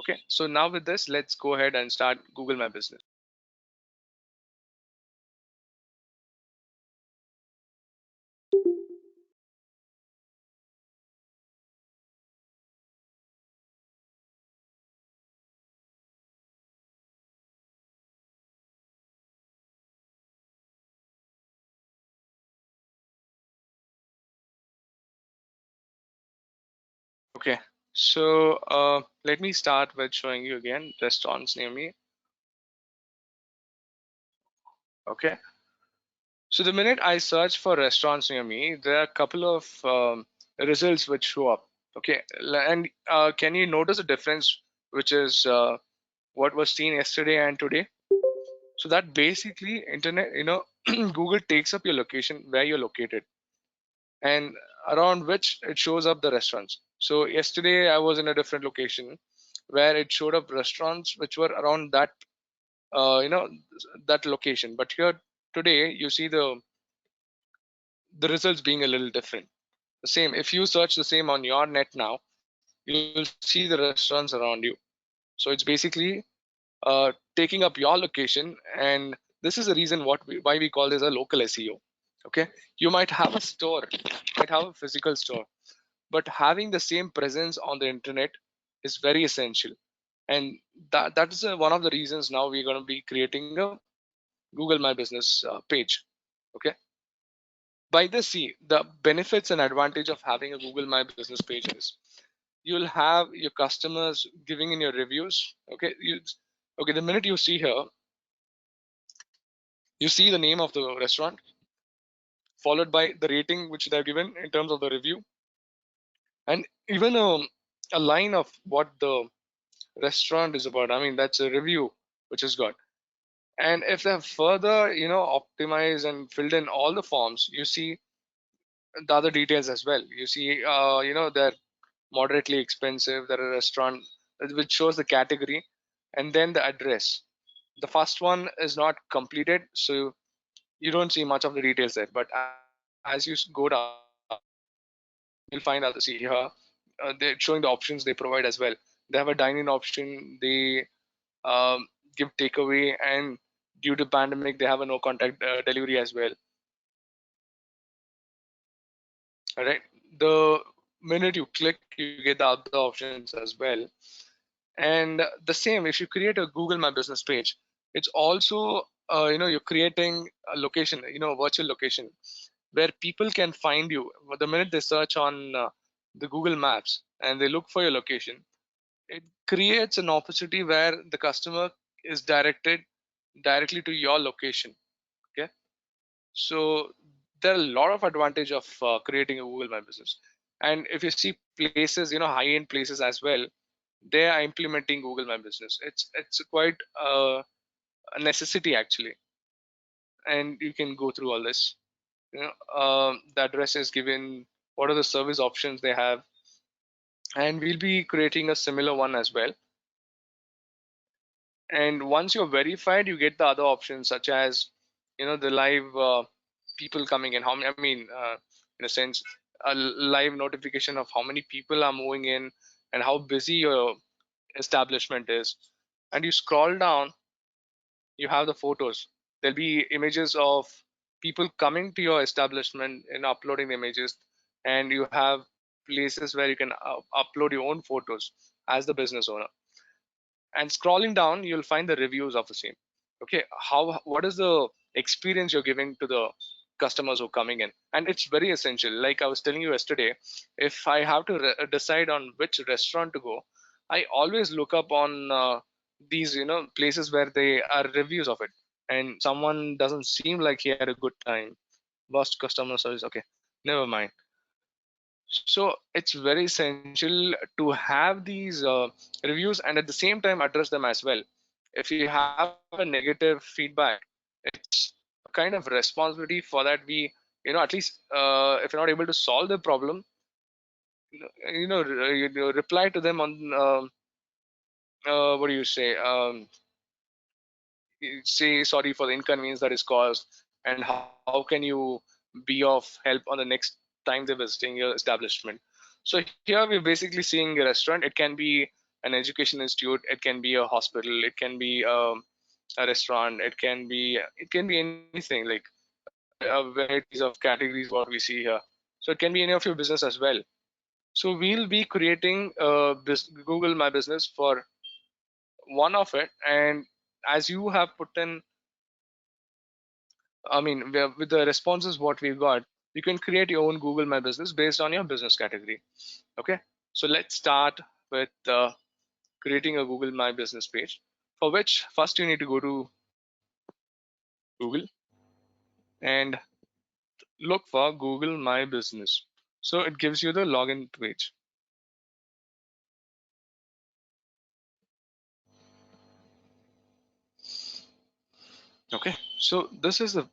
Okay. So now with this, let's go ahead and start Google My Business. Okay. So let me start with showing you again restaurants near me. Okay. So the minute I search for restaurants near me, there are a couple of results which show up. Okay. And can you notice a difference, which is what was seen yesterday and today? So that basically internet, Google takes up your location where you're located and around which it shows up the restaurants. So yesterday I was in a different location where it showed up restaurants which were around that, uh, you know, that location. But here today you see the results being a little different. The same, if you search the same on your net now, you'll see the restaurants around you. So it's basically taking up your location, and this is the reason why we call this a local SEO. Okay, you might have a store, might have a physical store, but having the same presence on the internet is very essential, and that is one of the reasons now we're going to be creating a Google My Business page. Okay, by this, see the benefits and advantage of having a Google My Business page is you'll have your customers giving in your reviews. Okay, the minute you see here, you see the name of the restaurant followed by the rating which they've given in terms of the review, and even a line of what the restaurant is about. I mean, that's a review which is got. And if they have further optimized and filled in all the forms, you see the other details as well. You see they're moderately expensive, they're a restaurant, which shows the category, and then the address. The first one is not completed, so you don't see much of the details there. But as you go down, you'll find other. See here, they're showing the options they provide as well. They have a dining option. They give takeaway, and due to pandemic, they have a no contact delivery as well. All right. The minute you click, you get the other options as well. And the same, if you create a Google My Business page, it's also you're creating a location, virtual location where people can find you. The minute they search on the Google Maps and they look for your location, it creates an opportunity where the customer is directed directly to your location. Okay, so there are a lot of advantage of creating a Google My Business. And if you see places, high end places as well, they are implementing Google My Business. It's quite a necessity actually, and you can go through all this. The address is given, what are the service options they have, and we'll be creating a similar one as well. And once you're verified, you get the other options such as the live people coming in. How many? I mean, in a sense, a live notification of how many people are moving in and how busy your establishment is. And you scroll down, you have the photos. There'll be images of people coming to your establishment and uploading the images, and you have places where you can upload your own photos as the business owner. And scrolling down, you'll find the reviews of the same. Okay, what is the experience you're giving to the customers who are coming in? And it's very essential. Like I was telling you yesterday, if I have to decide on which restaurant to go, I always look up on these places where they are reviews of it, and someone doesn't seem like he had a good time, worst customer service, okay, never mind. So it's very essential to have these reviews, and at the same time address them as well. If you have a negative feedback, it's a kind of responsibility for that. We at least if you're not able to solve the problem, reply to them on what do you say, say sorry for the inconvenience that is caused, and how can you be of help on the next time they're visiting your establishment. So here we're basically seeing a restaurant. It can be an education institute, it can be a hospital, it can be a restaurant, it can be anything, like varieties of categories what we see here. So it can be any of your business as well. So we'll be creating Google My Business for one of it, and as you have put in, I mean, with the responses what we've got, you can create your own Google My Business based on your business category. Okay, so let's start with creating a Google My Business page, for which first you need to go to Google and look for Google My Business. So it gives you the login page. Okay, so this is the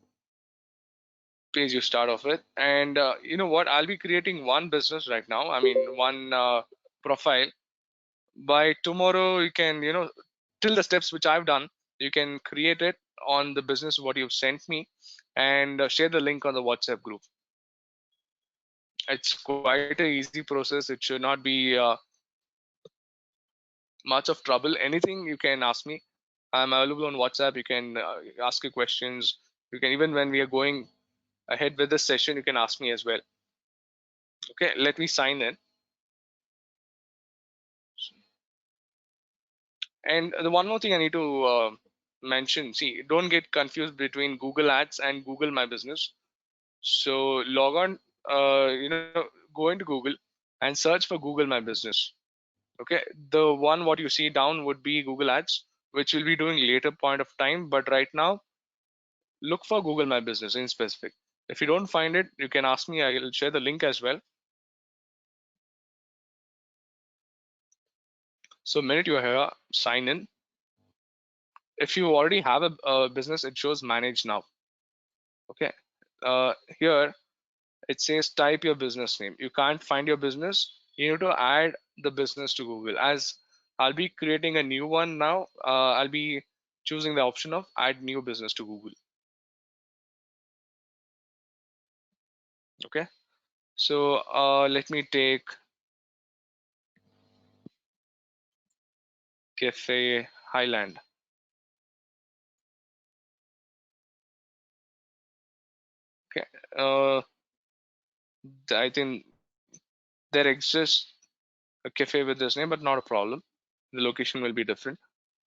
page you start off with, and you know what, I'll be creating one business right now, I mean one profile. By tomorrow you can, till the steps which I've done, you can create it on the business what you've sent me, and share the link on the WhatsApp group. It's quite a easy process. It should not be much of trouble. Anything you can ask me, I'm available on WhatsApp. You can ask your questions. You can, even when we are going ahead with this session, you can ask me as well. Okay, let me sign in. And the one more thing I need to mention, see, don't get confused between Google Ads and Google My Business. So log on, go into Google and search for Google My Business. Okay, the one what you see down would be Google Ads, which we'll be doing later point of time. But right now, look for Google My Business in specific. If you don't find it, you can ask me. I will share the link as well. So minute you're here, sign in. If you already have a business, it shows manage now. Okay, here it says type your business name. You can't find your business, you need to add the business to Google. As I'll be creating a new one now, I'll be choosing the option of add new business to Google. Okay, so let me take Cafe Highland. Okay, I think there exists a cafe with this name, but not a problem. The location will be different.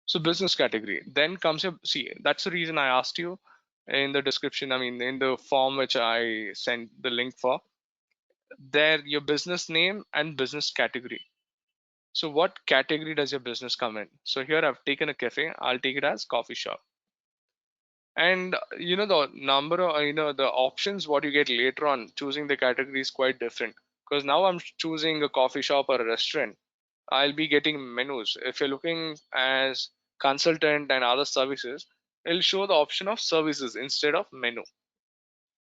So business category, then comes your, see, that's the reason I asked you in the description, I mean in the form which I sent the link for, there your business name and business category. So what category does your business come in? So here I've taken a cafe, I'll take it as coffee shop. And the number of the options what you get later on choosing the category is quite different, because now I'm choosing a coffee shop or a restaurant, I'll be getting menus. If you're looking as consultant and other services, it'll show the option of services instead of menu.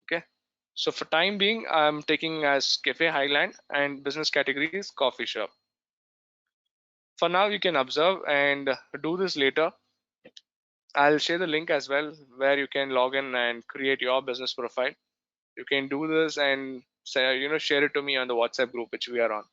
Okay, so for time being I'm taking as Cafe Highland and business category is coffee shop. For now you can observe and do this later. I'll share the link as well where you can log in and create your business profile. You can do this and say, share it to me on the WhatsApp group which we are on.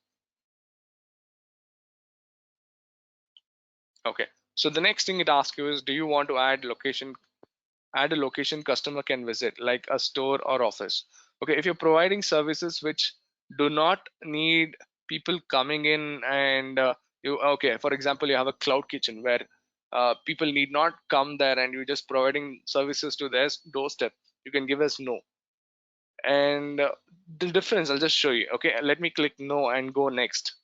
Okay, so the next thing it asks you is, do you want to add a location customer can visit, like a store or office? Okay, if you're providing services which do not need people coming in and you okay, for example, you have a cloud kitchen where people need not come there and you're just providing services to their doorstep. You can give us no. And the difference I'll just show you. Okay, let me click no and go next.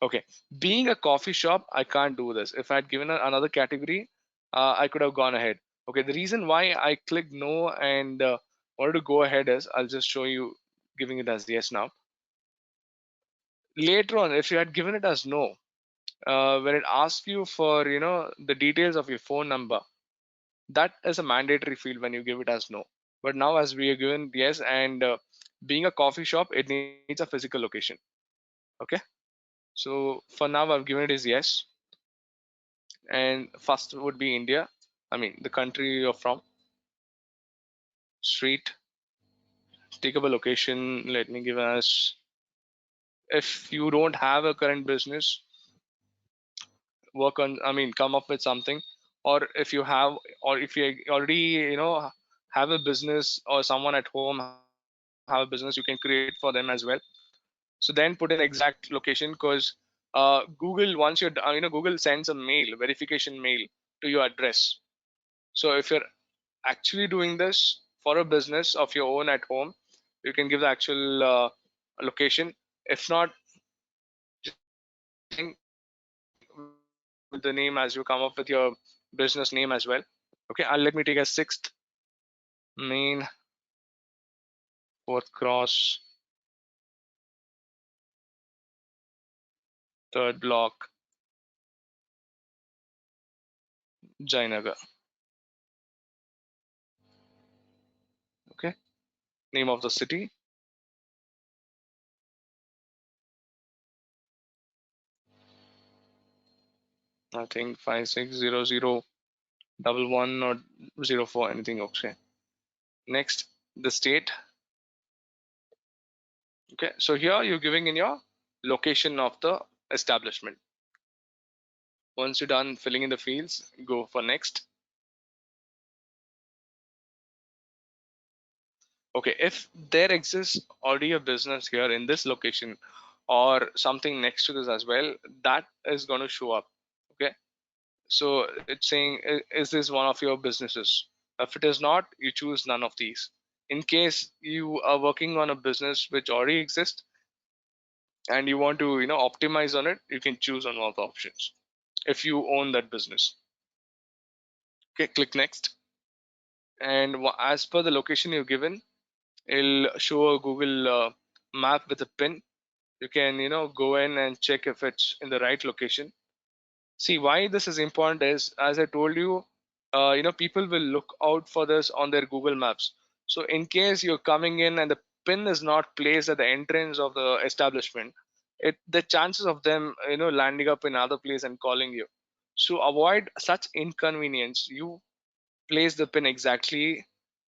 Okay, being a coffee shop, I can't do this. If I had given another category, I could have gone ahead. Okay, the reason why I clicked no and wanted to go ahead is I'll just show you, giving it as yes now. Later on, if you had given it as no, when it asks you for the details of your phone number, that is a mandatory field when you give it as no. But now as we are given yes, and being a coffee shop, it needs a physical location. Okay, so for now I've given it as yes. And first would be India, I mean the country you're from. Street, take up a location. Let me give us, if you don't have a current business, work on, I mean come up with something. Or if you have, or if you already have a business, or someone at home have a business, you can create it for them as well. So then put an exact location, because Google, once you're Google sends a mail, verification mail, to your address. So if you're actually doing this for a business of your own at home, you can give the actual location. If not, just give anything with the name as you come up with your business name as well. Okay, let me take a sixth main, fourth cross, third block, Jainagar. Okay, name of the city. I think 560011 or 04, anything. Okay. Next, the state. Okay, so here you're giving in your location of the establishment. Once you're done filling in the fields, go for next. Okay, if there exists already a business here in this location or something next to this as well, that is going to show up. Okay, so it's saying, is this one of your businesses? If it is not, you choose none of these. In case you are working on a business which already exists and you want to optimize on it, you can choose on one of the options if you own that business. Okay, click next. And as per the location you've given, it'll show a Google map with a pin. You can go in and check if it's in the right location. See, why this is important is, as I told you, people will look out for this on their Google Maps. So in case you're coming in and the pin is not placed at the entrance of the establishment, the chances of them landing up in other place and calling you. So avoid such inconvenience, you place the pin exactly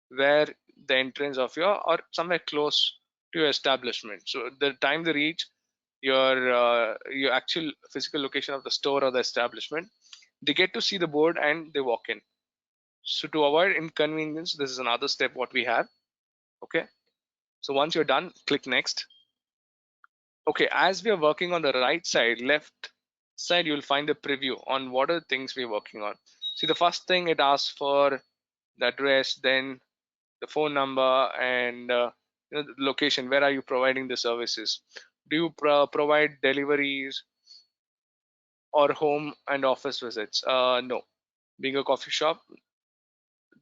where the entrance of your, or somewhere close to your establishment. So the time they reach your actual physical location of the store or the establishment, they get to see the board and they walk in. So to avoid inconvenience, this is another step what we have. Okay, so once you're done, click next. Okay, as we are working on the right side, left side, you'll find the preview on what are the things we're working on. See, the first thing it asks for the address, then the phone number, and the location. Where are you providing the services? Do you provide deliveries or home and office visits? No. Being a coffee shop,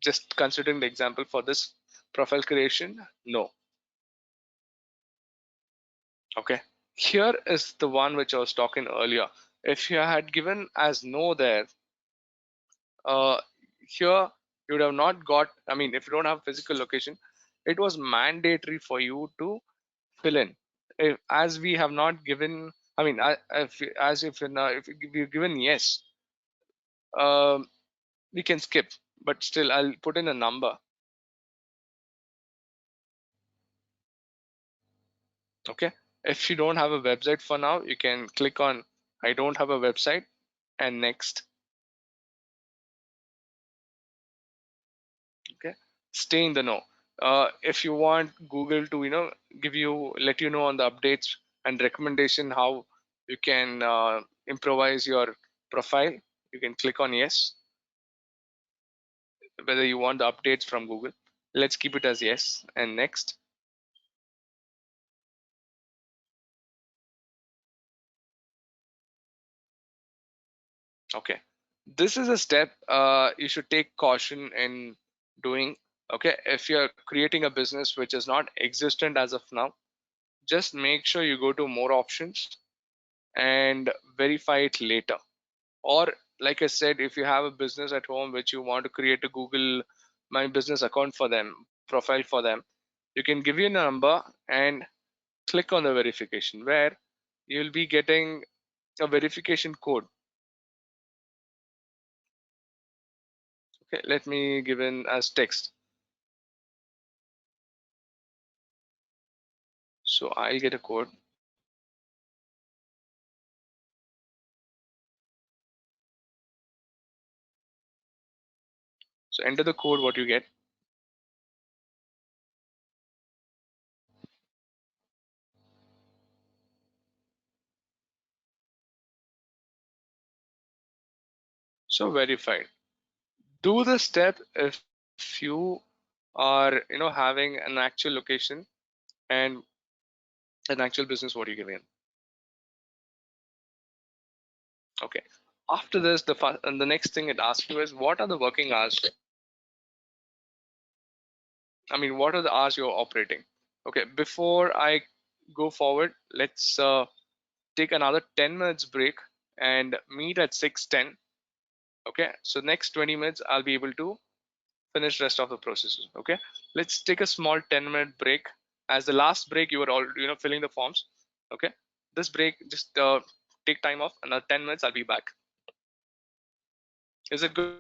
just considering the example for this profile creation, no. Okay. Here is the one which I was talking earlier. If you had given as no there, uh, here you would have not got, I mean, if you don't have physical location, it was mandatory for you to fill in. As we have not given, I mean, if you've given yes, um, we can skip, but still I'll put in a number. Okay, if you don't have a website for now, you can click on I don't have a website and next. Okay, stay in the know. If you want Google to let you know on the updates and recommendation how you can improvise your profile, you can click on yes. Whether you want the updates from Google, let's keep it as yes, and next. Okay, this is a step you should take caution in doing. Okay, if you're creating a business which is not existent as of now, just make sure you go to more options and verify it later. Or like I said, if you have a business at home which you want to create a Google My Business account for them, profile for them, you can give your number and click on the verification, where you'll be getting a verification code. Okay, let me give in as text. So I'll get a code. So enter the code, what you get. So verified. Do the step if you are having an actual location and an actual business what you're giving. Okay. After this, and the next thing it asks you is, what are the working hours? I mean, what are the hours you're operating? Okay. Before I go forward, let's take another 10 minutes break and meet at 6:10. Okay. So next 20 minutes, I'll be able to finish rest of the processes. Okay. Let's take a small 10-minute break. As the last break, you were all filling the forms. Okay. This break, just take time off. Another 10 minutes, I'll be back. Is it good?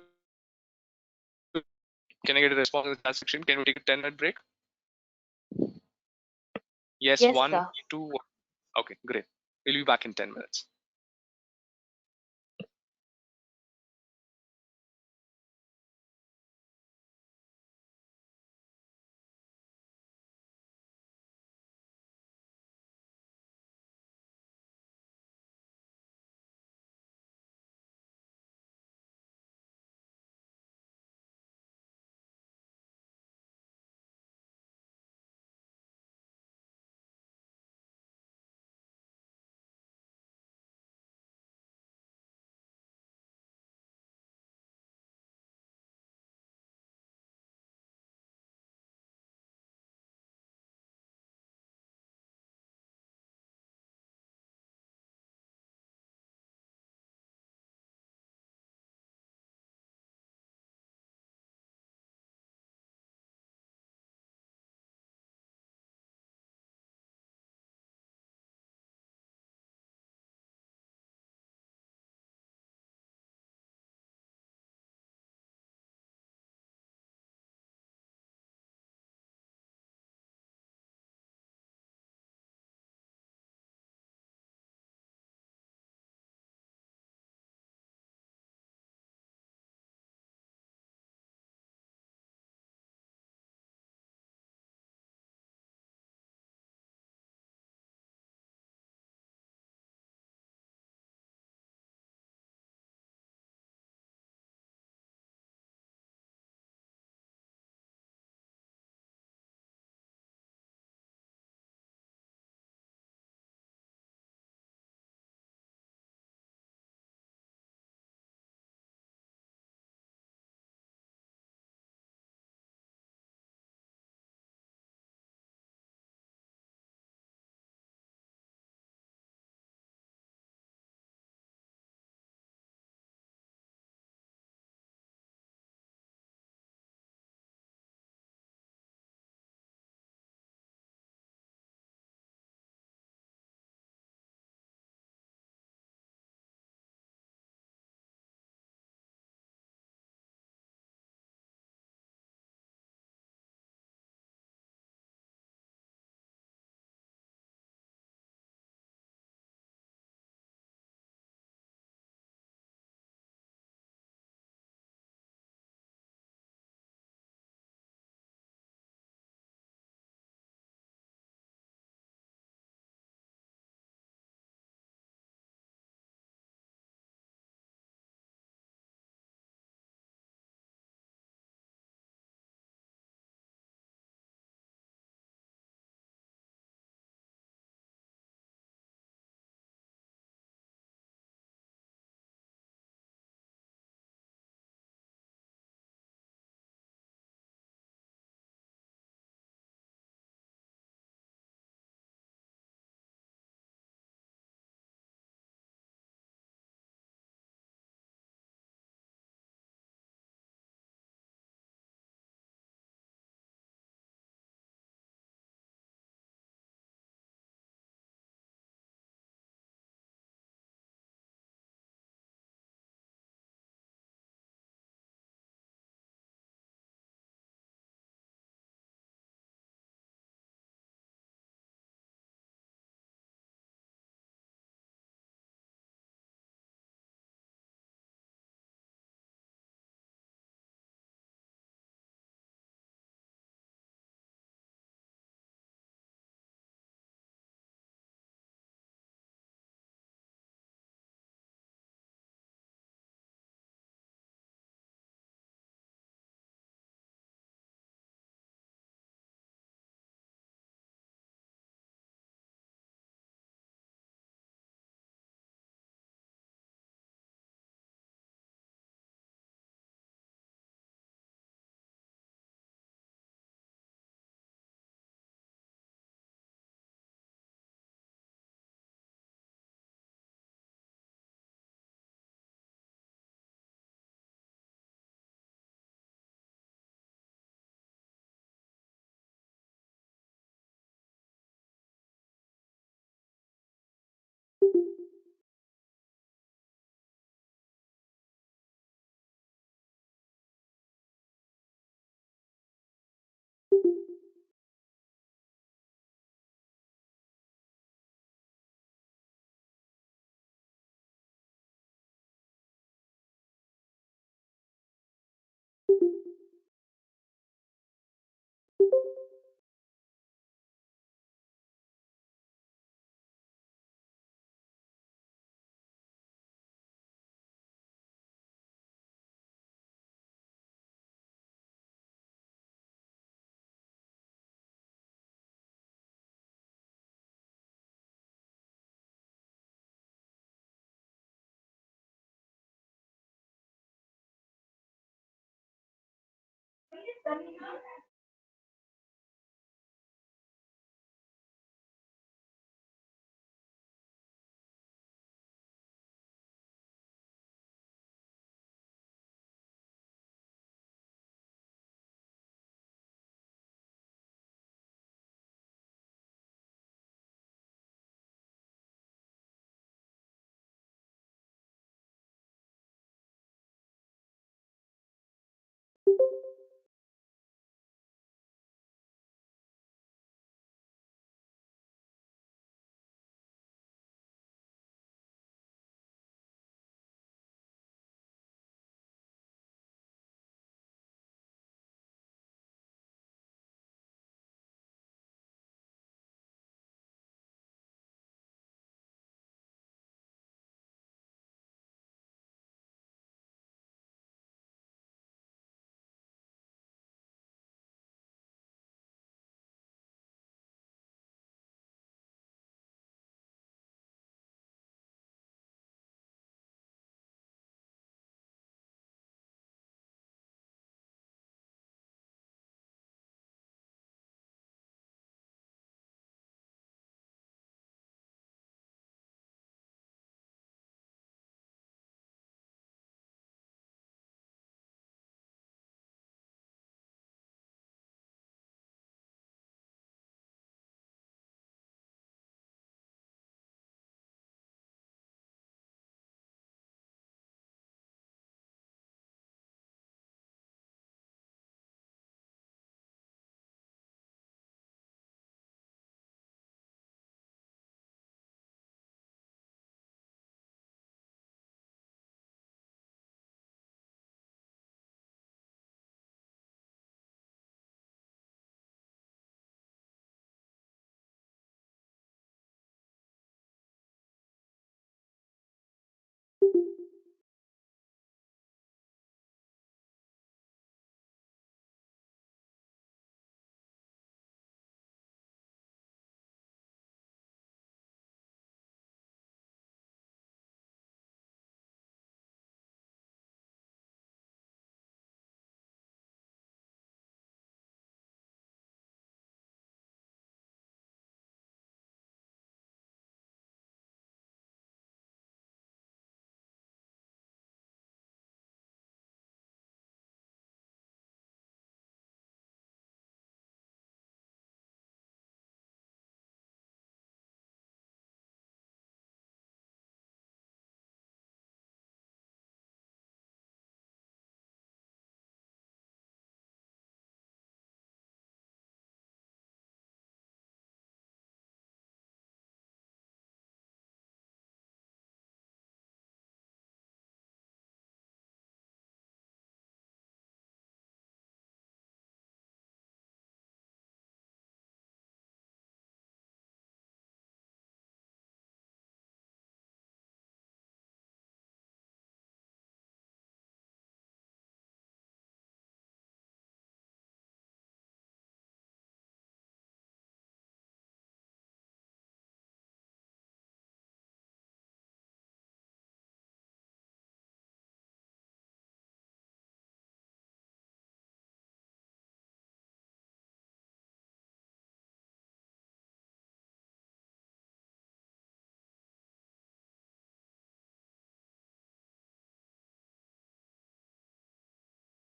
Can I get a response in the chat section? Can we take a 10-minute break? Yes, Yes, one, sir. two. Okay, great. We'll be back in 10 minutes.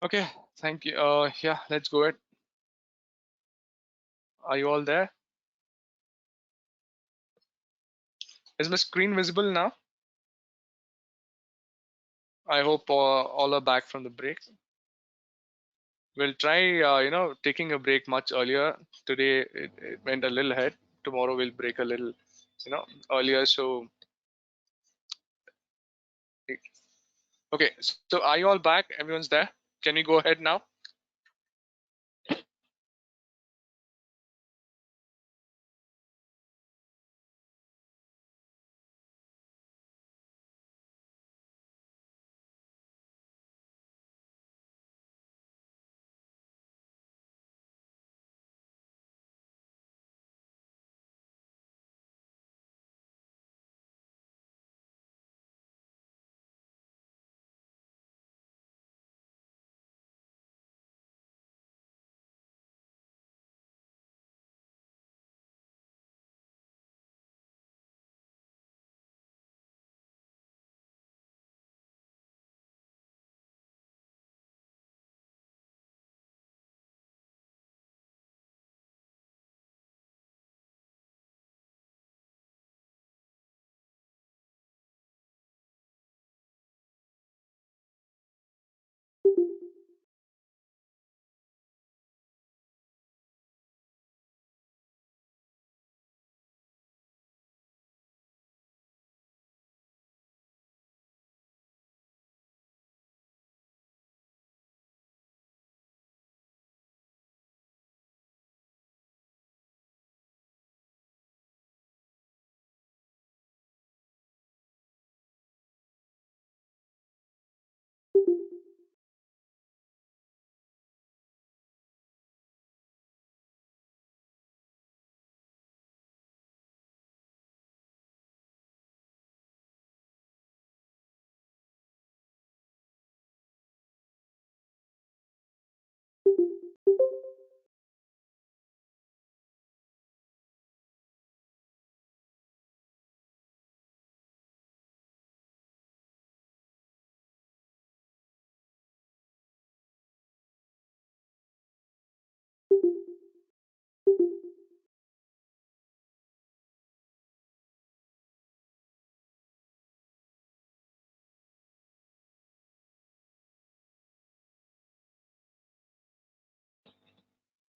Okay, thank you. Yeah, let's go ahead. Are you all there? Is my screen visible now? I hope all are back from the break. We'll try, taking a break much earlier. Today it went a little ahead. Tomorrow we'll break a little, earlier. So, okay. So are you all back? Everyone's there? Can we go ahead now?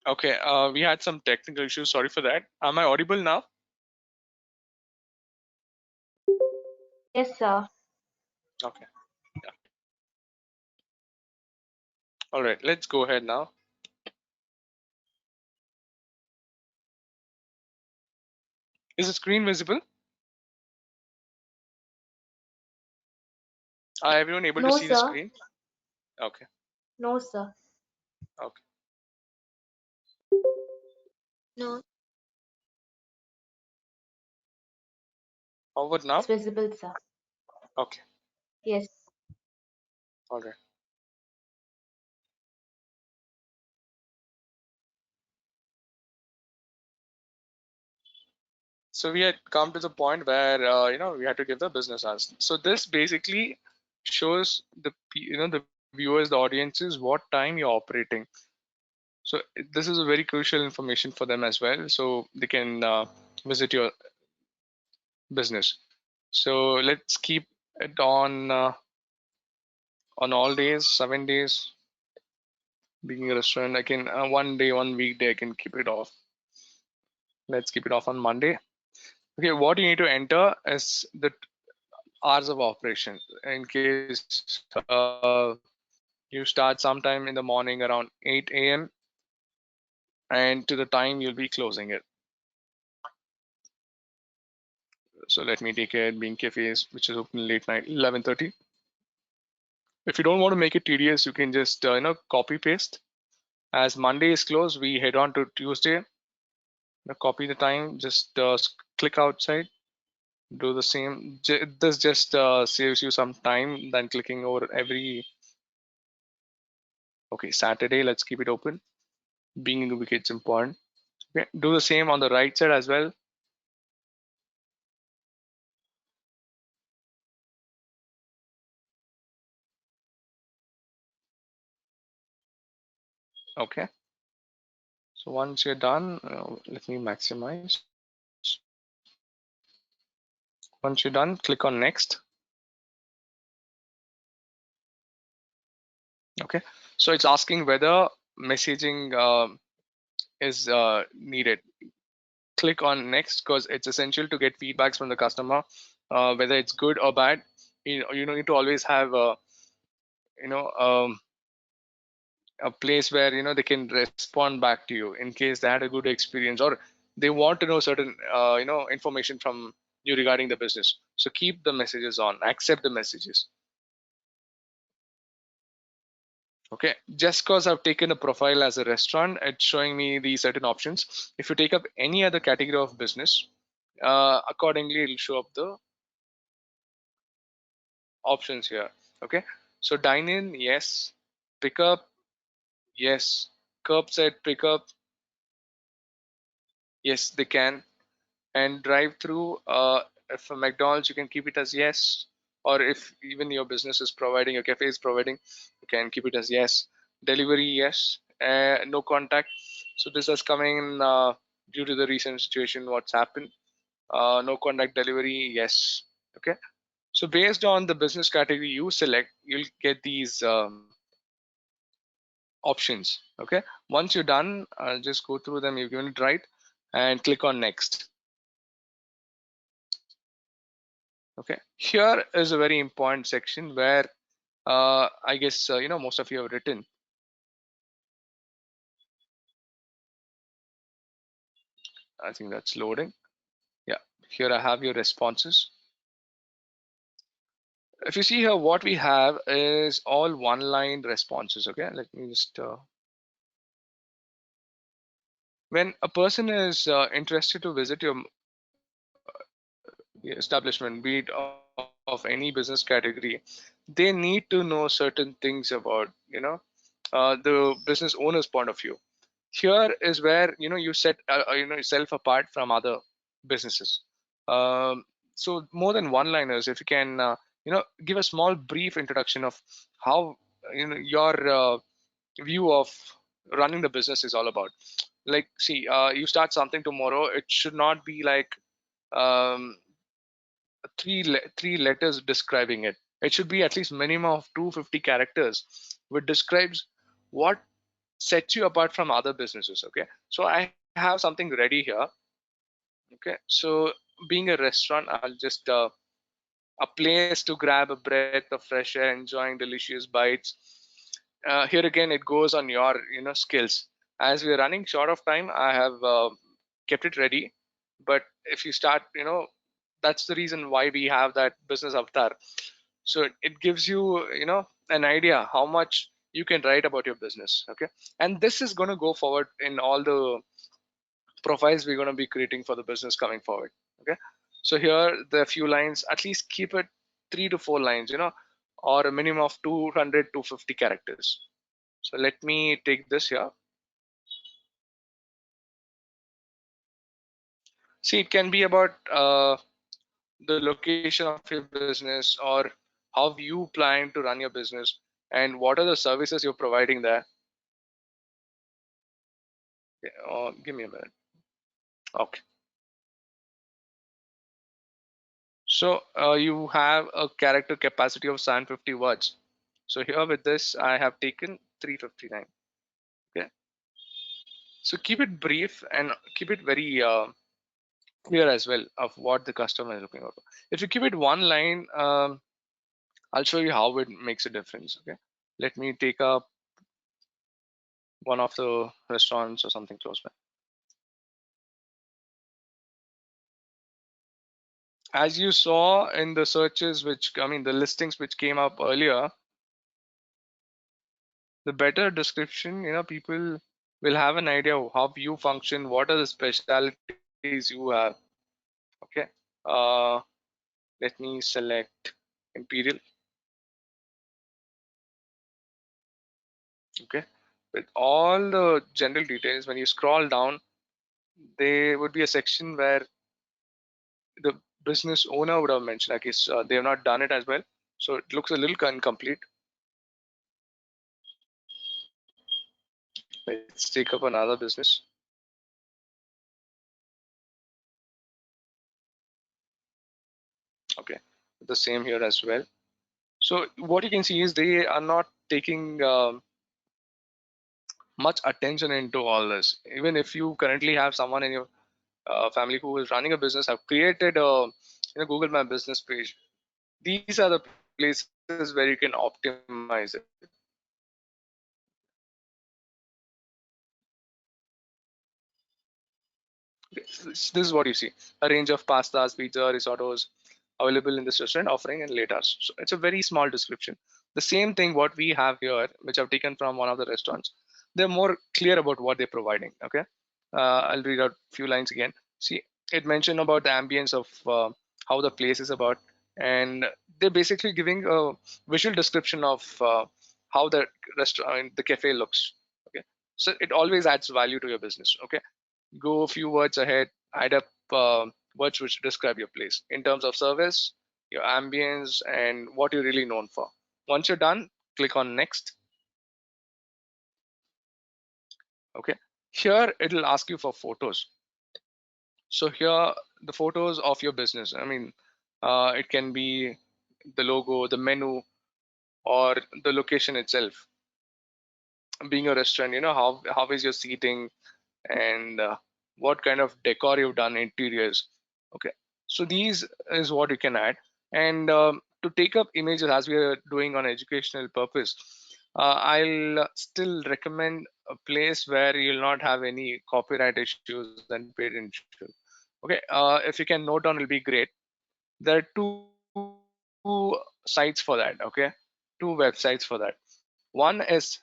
Okay, we had some technical issues. Sorry for that. Am I audible now? Yes, sir. Okay. Yeah. All right, let's go ahead now. Is the screen visible? Are everyone able to No, see the sir. screen? Okay. No, sir. Okay. No. How about It's now? visible, sir. Okay. Yes. All right. So we had come to the point where we had to give the business answer. So this basically shows the viewers, the audiences, what time you're operating. So this is a very crucial information for them as well, so they can visit your business. So let's keep it on all days, 7 days. Being a restaurant, I can one day, one weekday, I can keep it off. Let's keep it off on Monday. Okay, what you need to enter is the hours of operation. In case you start sometime in the morning around 8 a.m. and to the time you'll be closing it. So let me take it being cafes, which is open late night, 11:30. If you don't want to make it tedious, you can just copy paste. As Monday is closed, we head on to Tuesday. Copy the time, just click outside, do the same. This just saves you some time than clicking over every. Okay, Saturday, let's keep it open. Being in the week, it's important. Okay, do the same on the right side as well. Okay, so once you're done, let me maximize. Once you're done, click on next. Okay, so it's asking whether messaging is needed. Click on next because it's essential to get feedbacks from the customer, whether it's good or bad. You need to always have you know um, a place where they can respond back to you in case they had a good experience or they want to know certain information from you regarding the business. So keep the messages on, accept the messages. Okay, just because I've taken a profile as a restaurant, it's showing me the certain options. If you take up any other category of business, accordingly it'll show up the options here. Okay, so dine in, yes. Pickup, yes. Curbside pickup, yes, they can. And drive through, if a McDonald's, you can keep it as yes. Or if even your business is providing, your cafe is providing, you can keep it as yes. Delivery, yes. No contact. So this is coming in, due to the recent situation, what's happened. No contact delivery, yes. Okay. So based on the business category you select, you'll get these options. Okay, once you're done, just go through them, you've given it right, and click on next. Okay, here is a very important section where I guess most of you have written. I think that's loading. Yeah, here I have your responses. If you see here, what we have is all one line responses. Okay, let me just when a person is interested to visit your establishment, be it of any business category, they need to know certain things about the business owner's point of view. Here is where you set yourself apart from other businesses. Um, so more than one liners, if you can give a small brief introduction of how your view of running the business is all about. Like, see, you start something tomorrow, it should not be like um, three letters describing it. It should be at least minimum of 250 characters, which describes what sets you apart from other businesses. Okay, so I have something ready here. Okay, so being a restaurant, I'll just a place to grab a breath of fresh air, enjoying delicious bites. Here again, it goes on your skills. As we're running short of time, I have kept it ready. But if you start, that's the reason why we have that business avatar. So it gives you, an idea how much you can write about your business. Okay, and this is going to go forward in all the profiles we're going to be creating for the business coming forward. Okay, so here the few lines, at least keep it 3 to 4 lines, or a minimum of 200 to 50 characters. So let me take this here. See, it can be about the location of your business, or how you plan to run your business, and what are the services you're providing there. Okay, give me a minute. Okay, so you have a character capacity of 750 words. So here with this, I have taken 359. Okay, so keep it brief and keep it very clear as well of what the customer is looking for. If you keep it one line, I'll show you how it makes a difference. Okay, let me take up one of the restaurants or something close by. As you saw in the searches, the listings which came up earlier, the better description, people will have an idea of how you function, what are the specialities you have. Okay, uh, let me select Imperial. Okay, with all the general details, when you scroll down, there would be a section where the business owner would have mentioned, I guess they have not done it as well, so it looks a little incomplete. Let's take up another business. Okay, the same here as well. So what you can see is they are not taking much attention into all this. Even if you currently have someone in your family who is running a business, have created a Google My Business page, these are the places where you can optimize it. This is what you see: a range of pastas, pizza, risottos available in this restaurant, offering in late hours. So it's a very small description. The same thing what we have here, which I've taken from one of the restaurants, they're more clear about what they're providing. Okay, I'll read out a few lines again. See, it mentioned about the ambience of how the place is about, and they're basically giving a visual description of how the restaurant, the cafe looks. Okay, so it always adds value to your business. Okay, go a few words ahead, add up words which describe your place in terms of service, your ambience, and what you're really known for. Once you're done, click on next. Okay, here it'll ask you for photos. So here the photos of your business, it can be the logo, the menu, or the location itself. Being a restaurant, how is your seating, and what kind of decor you've done, interiors. Okay, so these is what you can add. And to take up images, as we are doing on educational purpose, I'll still recommend a place where you'll not have any copyright issues and patent issues. Okay, if you can note down, it'll be great. There are two sites for that. Okay, two websites for that. One is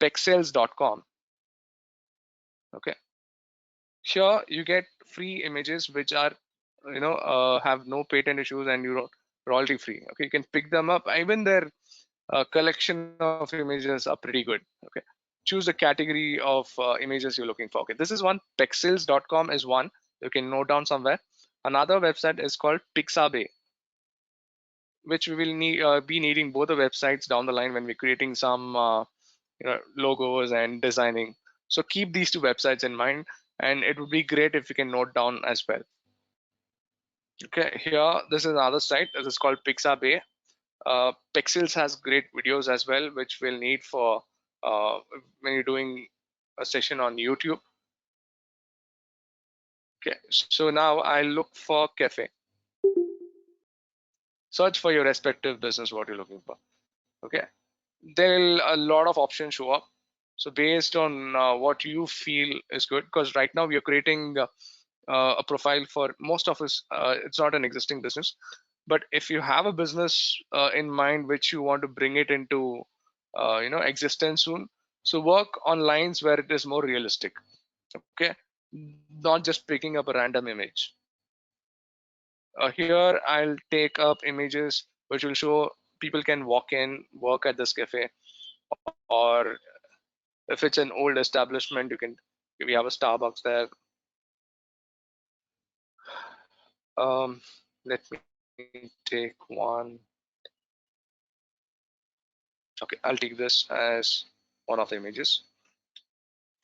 pexels.com. Okay, here you get free images which are have no patent issues, and royalty free. Okay, you can pick them up. Even their collection of images are pretty good. Okay, choose the category of images you're looking for. Okay, this is one. Pexels.com is one, you can note down somewhere. Another website is called Pixabay, which we will be needing both the websites down the line when we're creating some logos and designing. So keep these two websites in mind, and it would be great if you can note down as well. Okay, here this is another site. This is called Pixabay. Pexels has great videos as well, which we'll need for when you're doing a session on YouTube. Okay, so now I look for cafe. Search for your respective business, what you're looking for. Okay, there'll a lot of options show up. So based on what you feel is good, because right now we are creating a profile for most of us. It's not an existing business, but if you have a business in mind which you want to bring it into existence soon, so work on lines where it is more realistic. Okay, not just picking up a random image. Here I'll take up images which will show people can walk in, work at this cafe, or if it's an old establishment, you can, we have a Starbucks there. Let me take one. Okay, I'll take this as one of the images.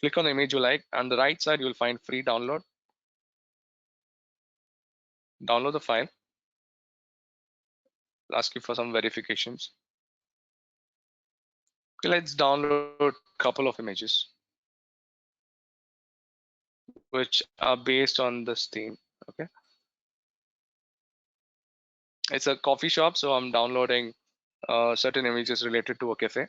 Click on the image you like. On the right side, you'll find free download. Download the file. It'll ask you for some verifications. Okay, let's download a couple of images which are based on this theme. Okay, it's a coffee shop, so I'm downloading certain images related to a cafe.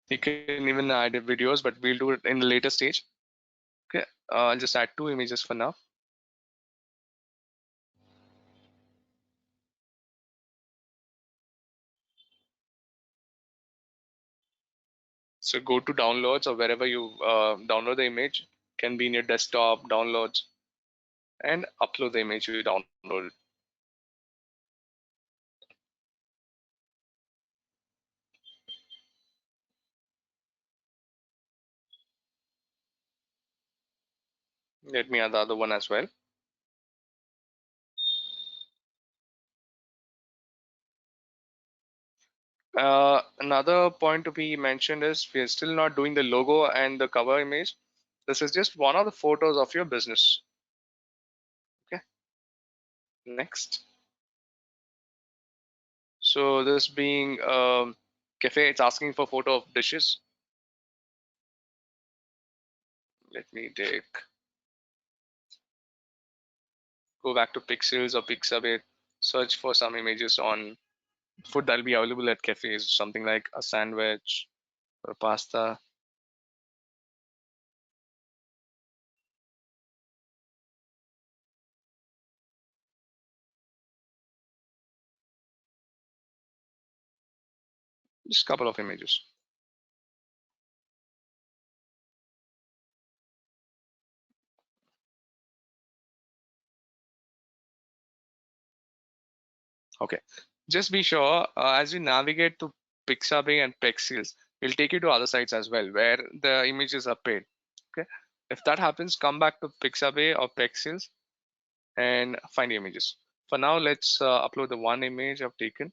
You can even add videos, but we'll do it in the later stage. Okay, I'll just add 2 images for now. So go to downloads or wherever you download the image, can be in your desktop, downloads, and upload the image you downloaded. Let me add the other one as well. Another point to be mentioned is we are still not doing the logo and the cover image. This is just one of the photos of your business. Okay, next. So this being cafe, it's asking for photo of dishes. Let me go back to Pixels or Pixabay, search for some images on food that'll be available at cafes, something like a sandwich or pasta. Just a couple of images. Okay, just be sure as you navigate to Pixabay and Pexels, it'll take you to other sites as well where the images are paid. Okay, if that happens, come back to Pixabay or Pexels and find the images. For now, let's upload the one image I've taken.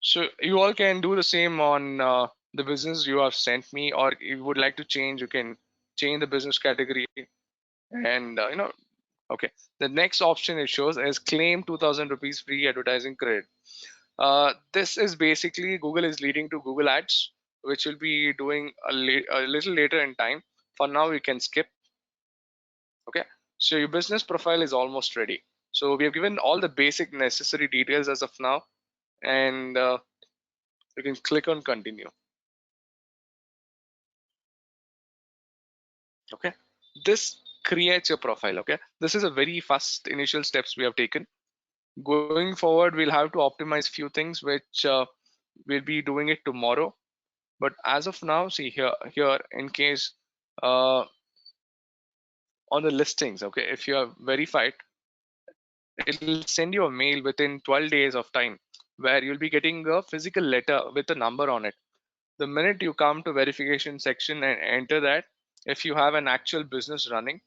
So you all can do the same on the business you have sent me, or if you would like to change, you can change the business category and okay. The next option it shows is claim 2000 rupees free advertising credit. This is basically Google is leading to Google Ads, which will be doing a little later in time. For now, we can skip. Okay, so your business profile is almost ready. So we have given all the basic necessary details as of now, and you can click on continue. Okay, this creates your profile. Okay, this is a very fast initial steps we have taken. Going forward, we'll have to optimize few things which we'll be doing it tomorrow. But as of now, see here in case on the listings, okay, if you are verified, it'll send you a mail within 12 days of time where you'll be getting a physical letter with a number on it. The minute you come to verification section and enter that, if you have an actual business running,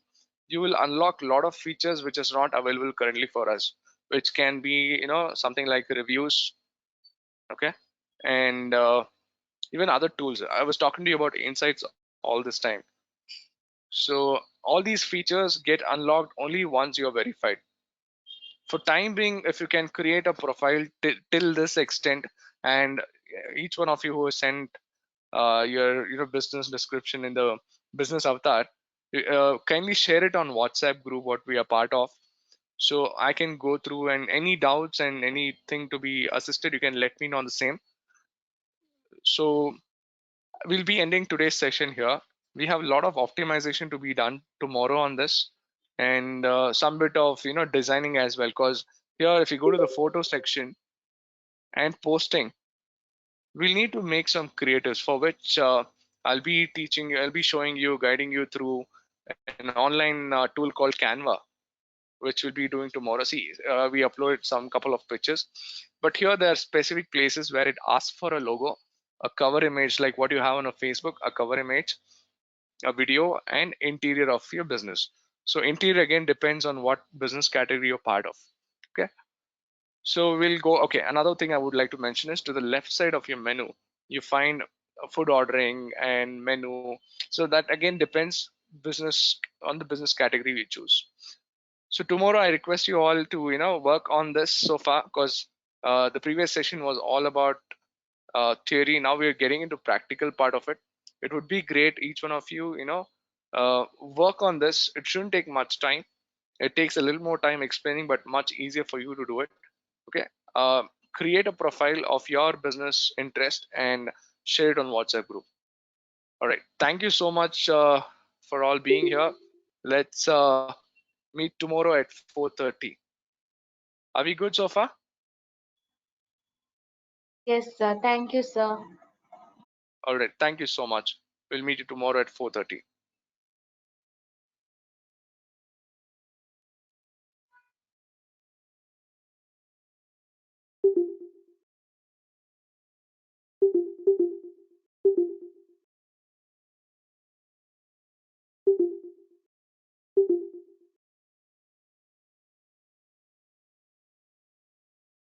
you will unlock a lot of features which is not available currently for us, which can be something like reviews. Okay, and even other tools. I was talking to you about insights all this time. So all these features get unlocked only once you're verified. For time being, if you can create a profile till this extent, and each one of you who has sent your business description in the business avatar, kindly share it on WhatsApp group what we are part of, so I can go through, and any doubts and anything to be assisted, you can let me know on the same. So we'll be ending today's session here. We have a lot of optimization to be done tomorrow on this, and some bit of designing as well, because here if you go to the photo section and posting, we'll need to make some creatives, for which I'll be showing you, guiding you through an online tool called Canva, which we'll be doing tomorrow. See, we uploaded some couple of pictures, but here there are specific places where it asks for a logo, a cover image like what you have on a Facebook, a cover image, a video, and interior of your business. So interior again depends on what business category you're part of. Okay, so we'll go. Okay, another thing I would like to mention is to the left side of your menu, you find food ordering and menu. So that again depends business on the business category we choose. So tomorrow I request you all to work on this so far, because the previous session was all about theory. Now we are getting into practical part of it. It would be great each one of you work on this. It shouldn't take much time. It takes a little more time explaining, but much easier for you to do it. Okay. Create a profile of your business interest and share it on WhatsApp group. All right, thank you so much for all being here. Let's meet tomorrow at 4:30. Are we good so far? Yes, sir. Thank you, sir. All right, thank you so much. We'll meet you tomorrow at 4:30.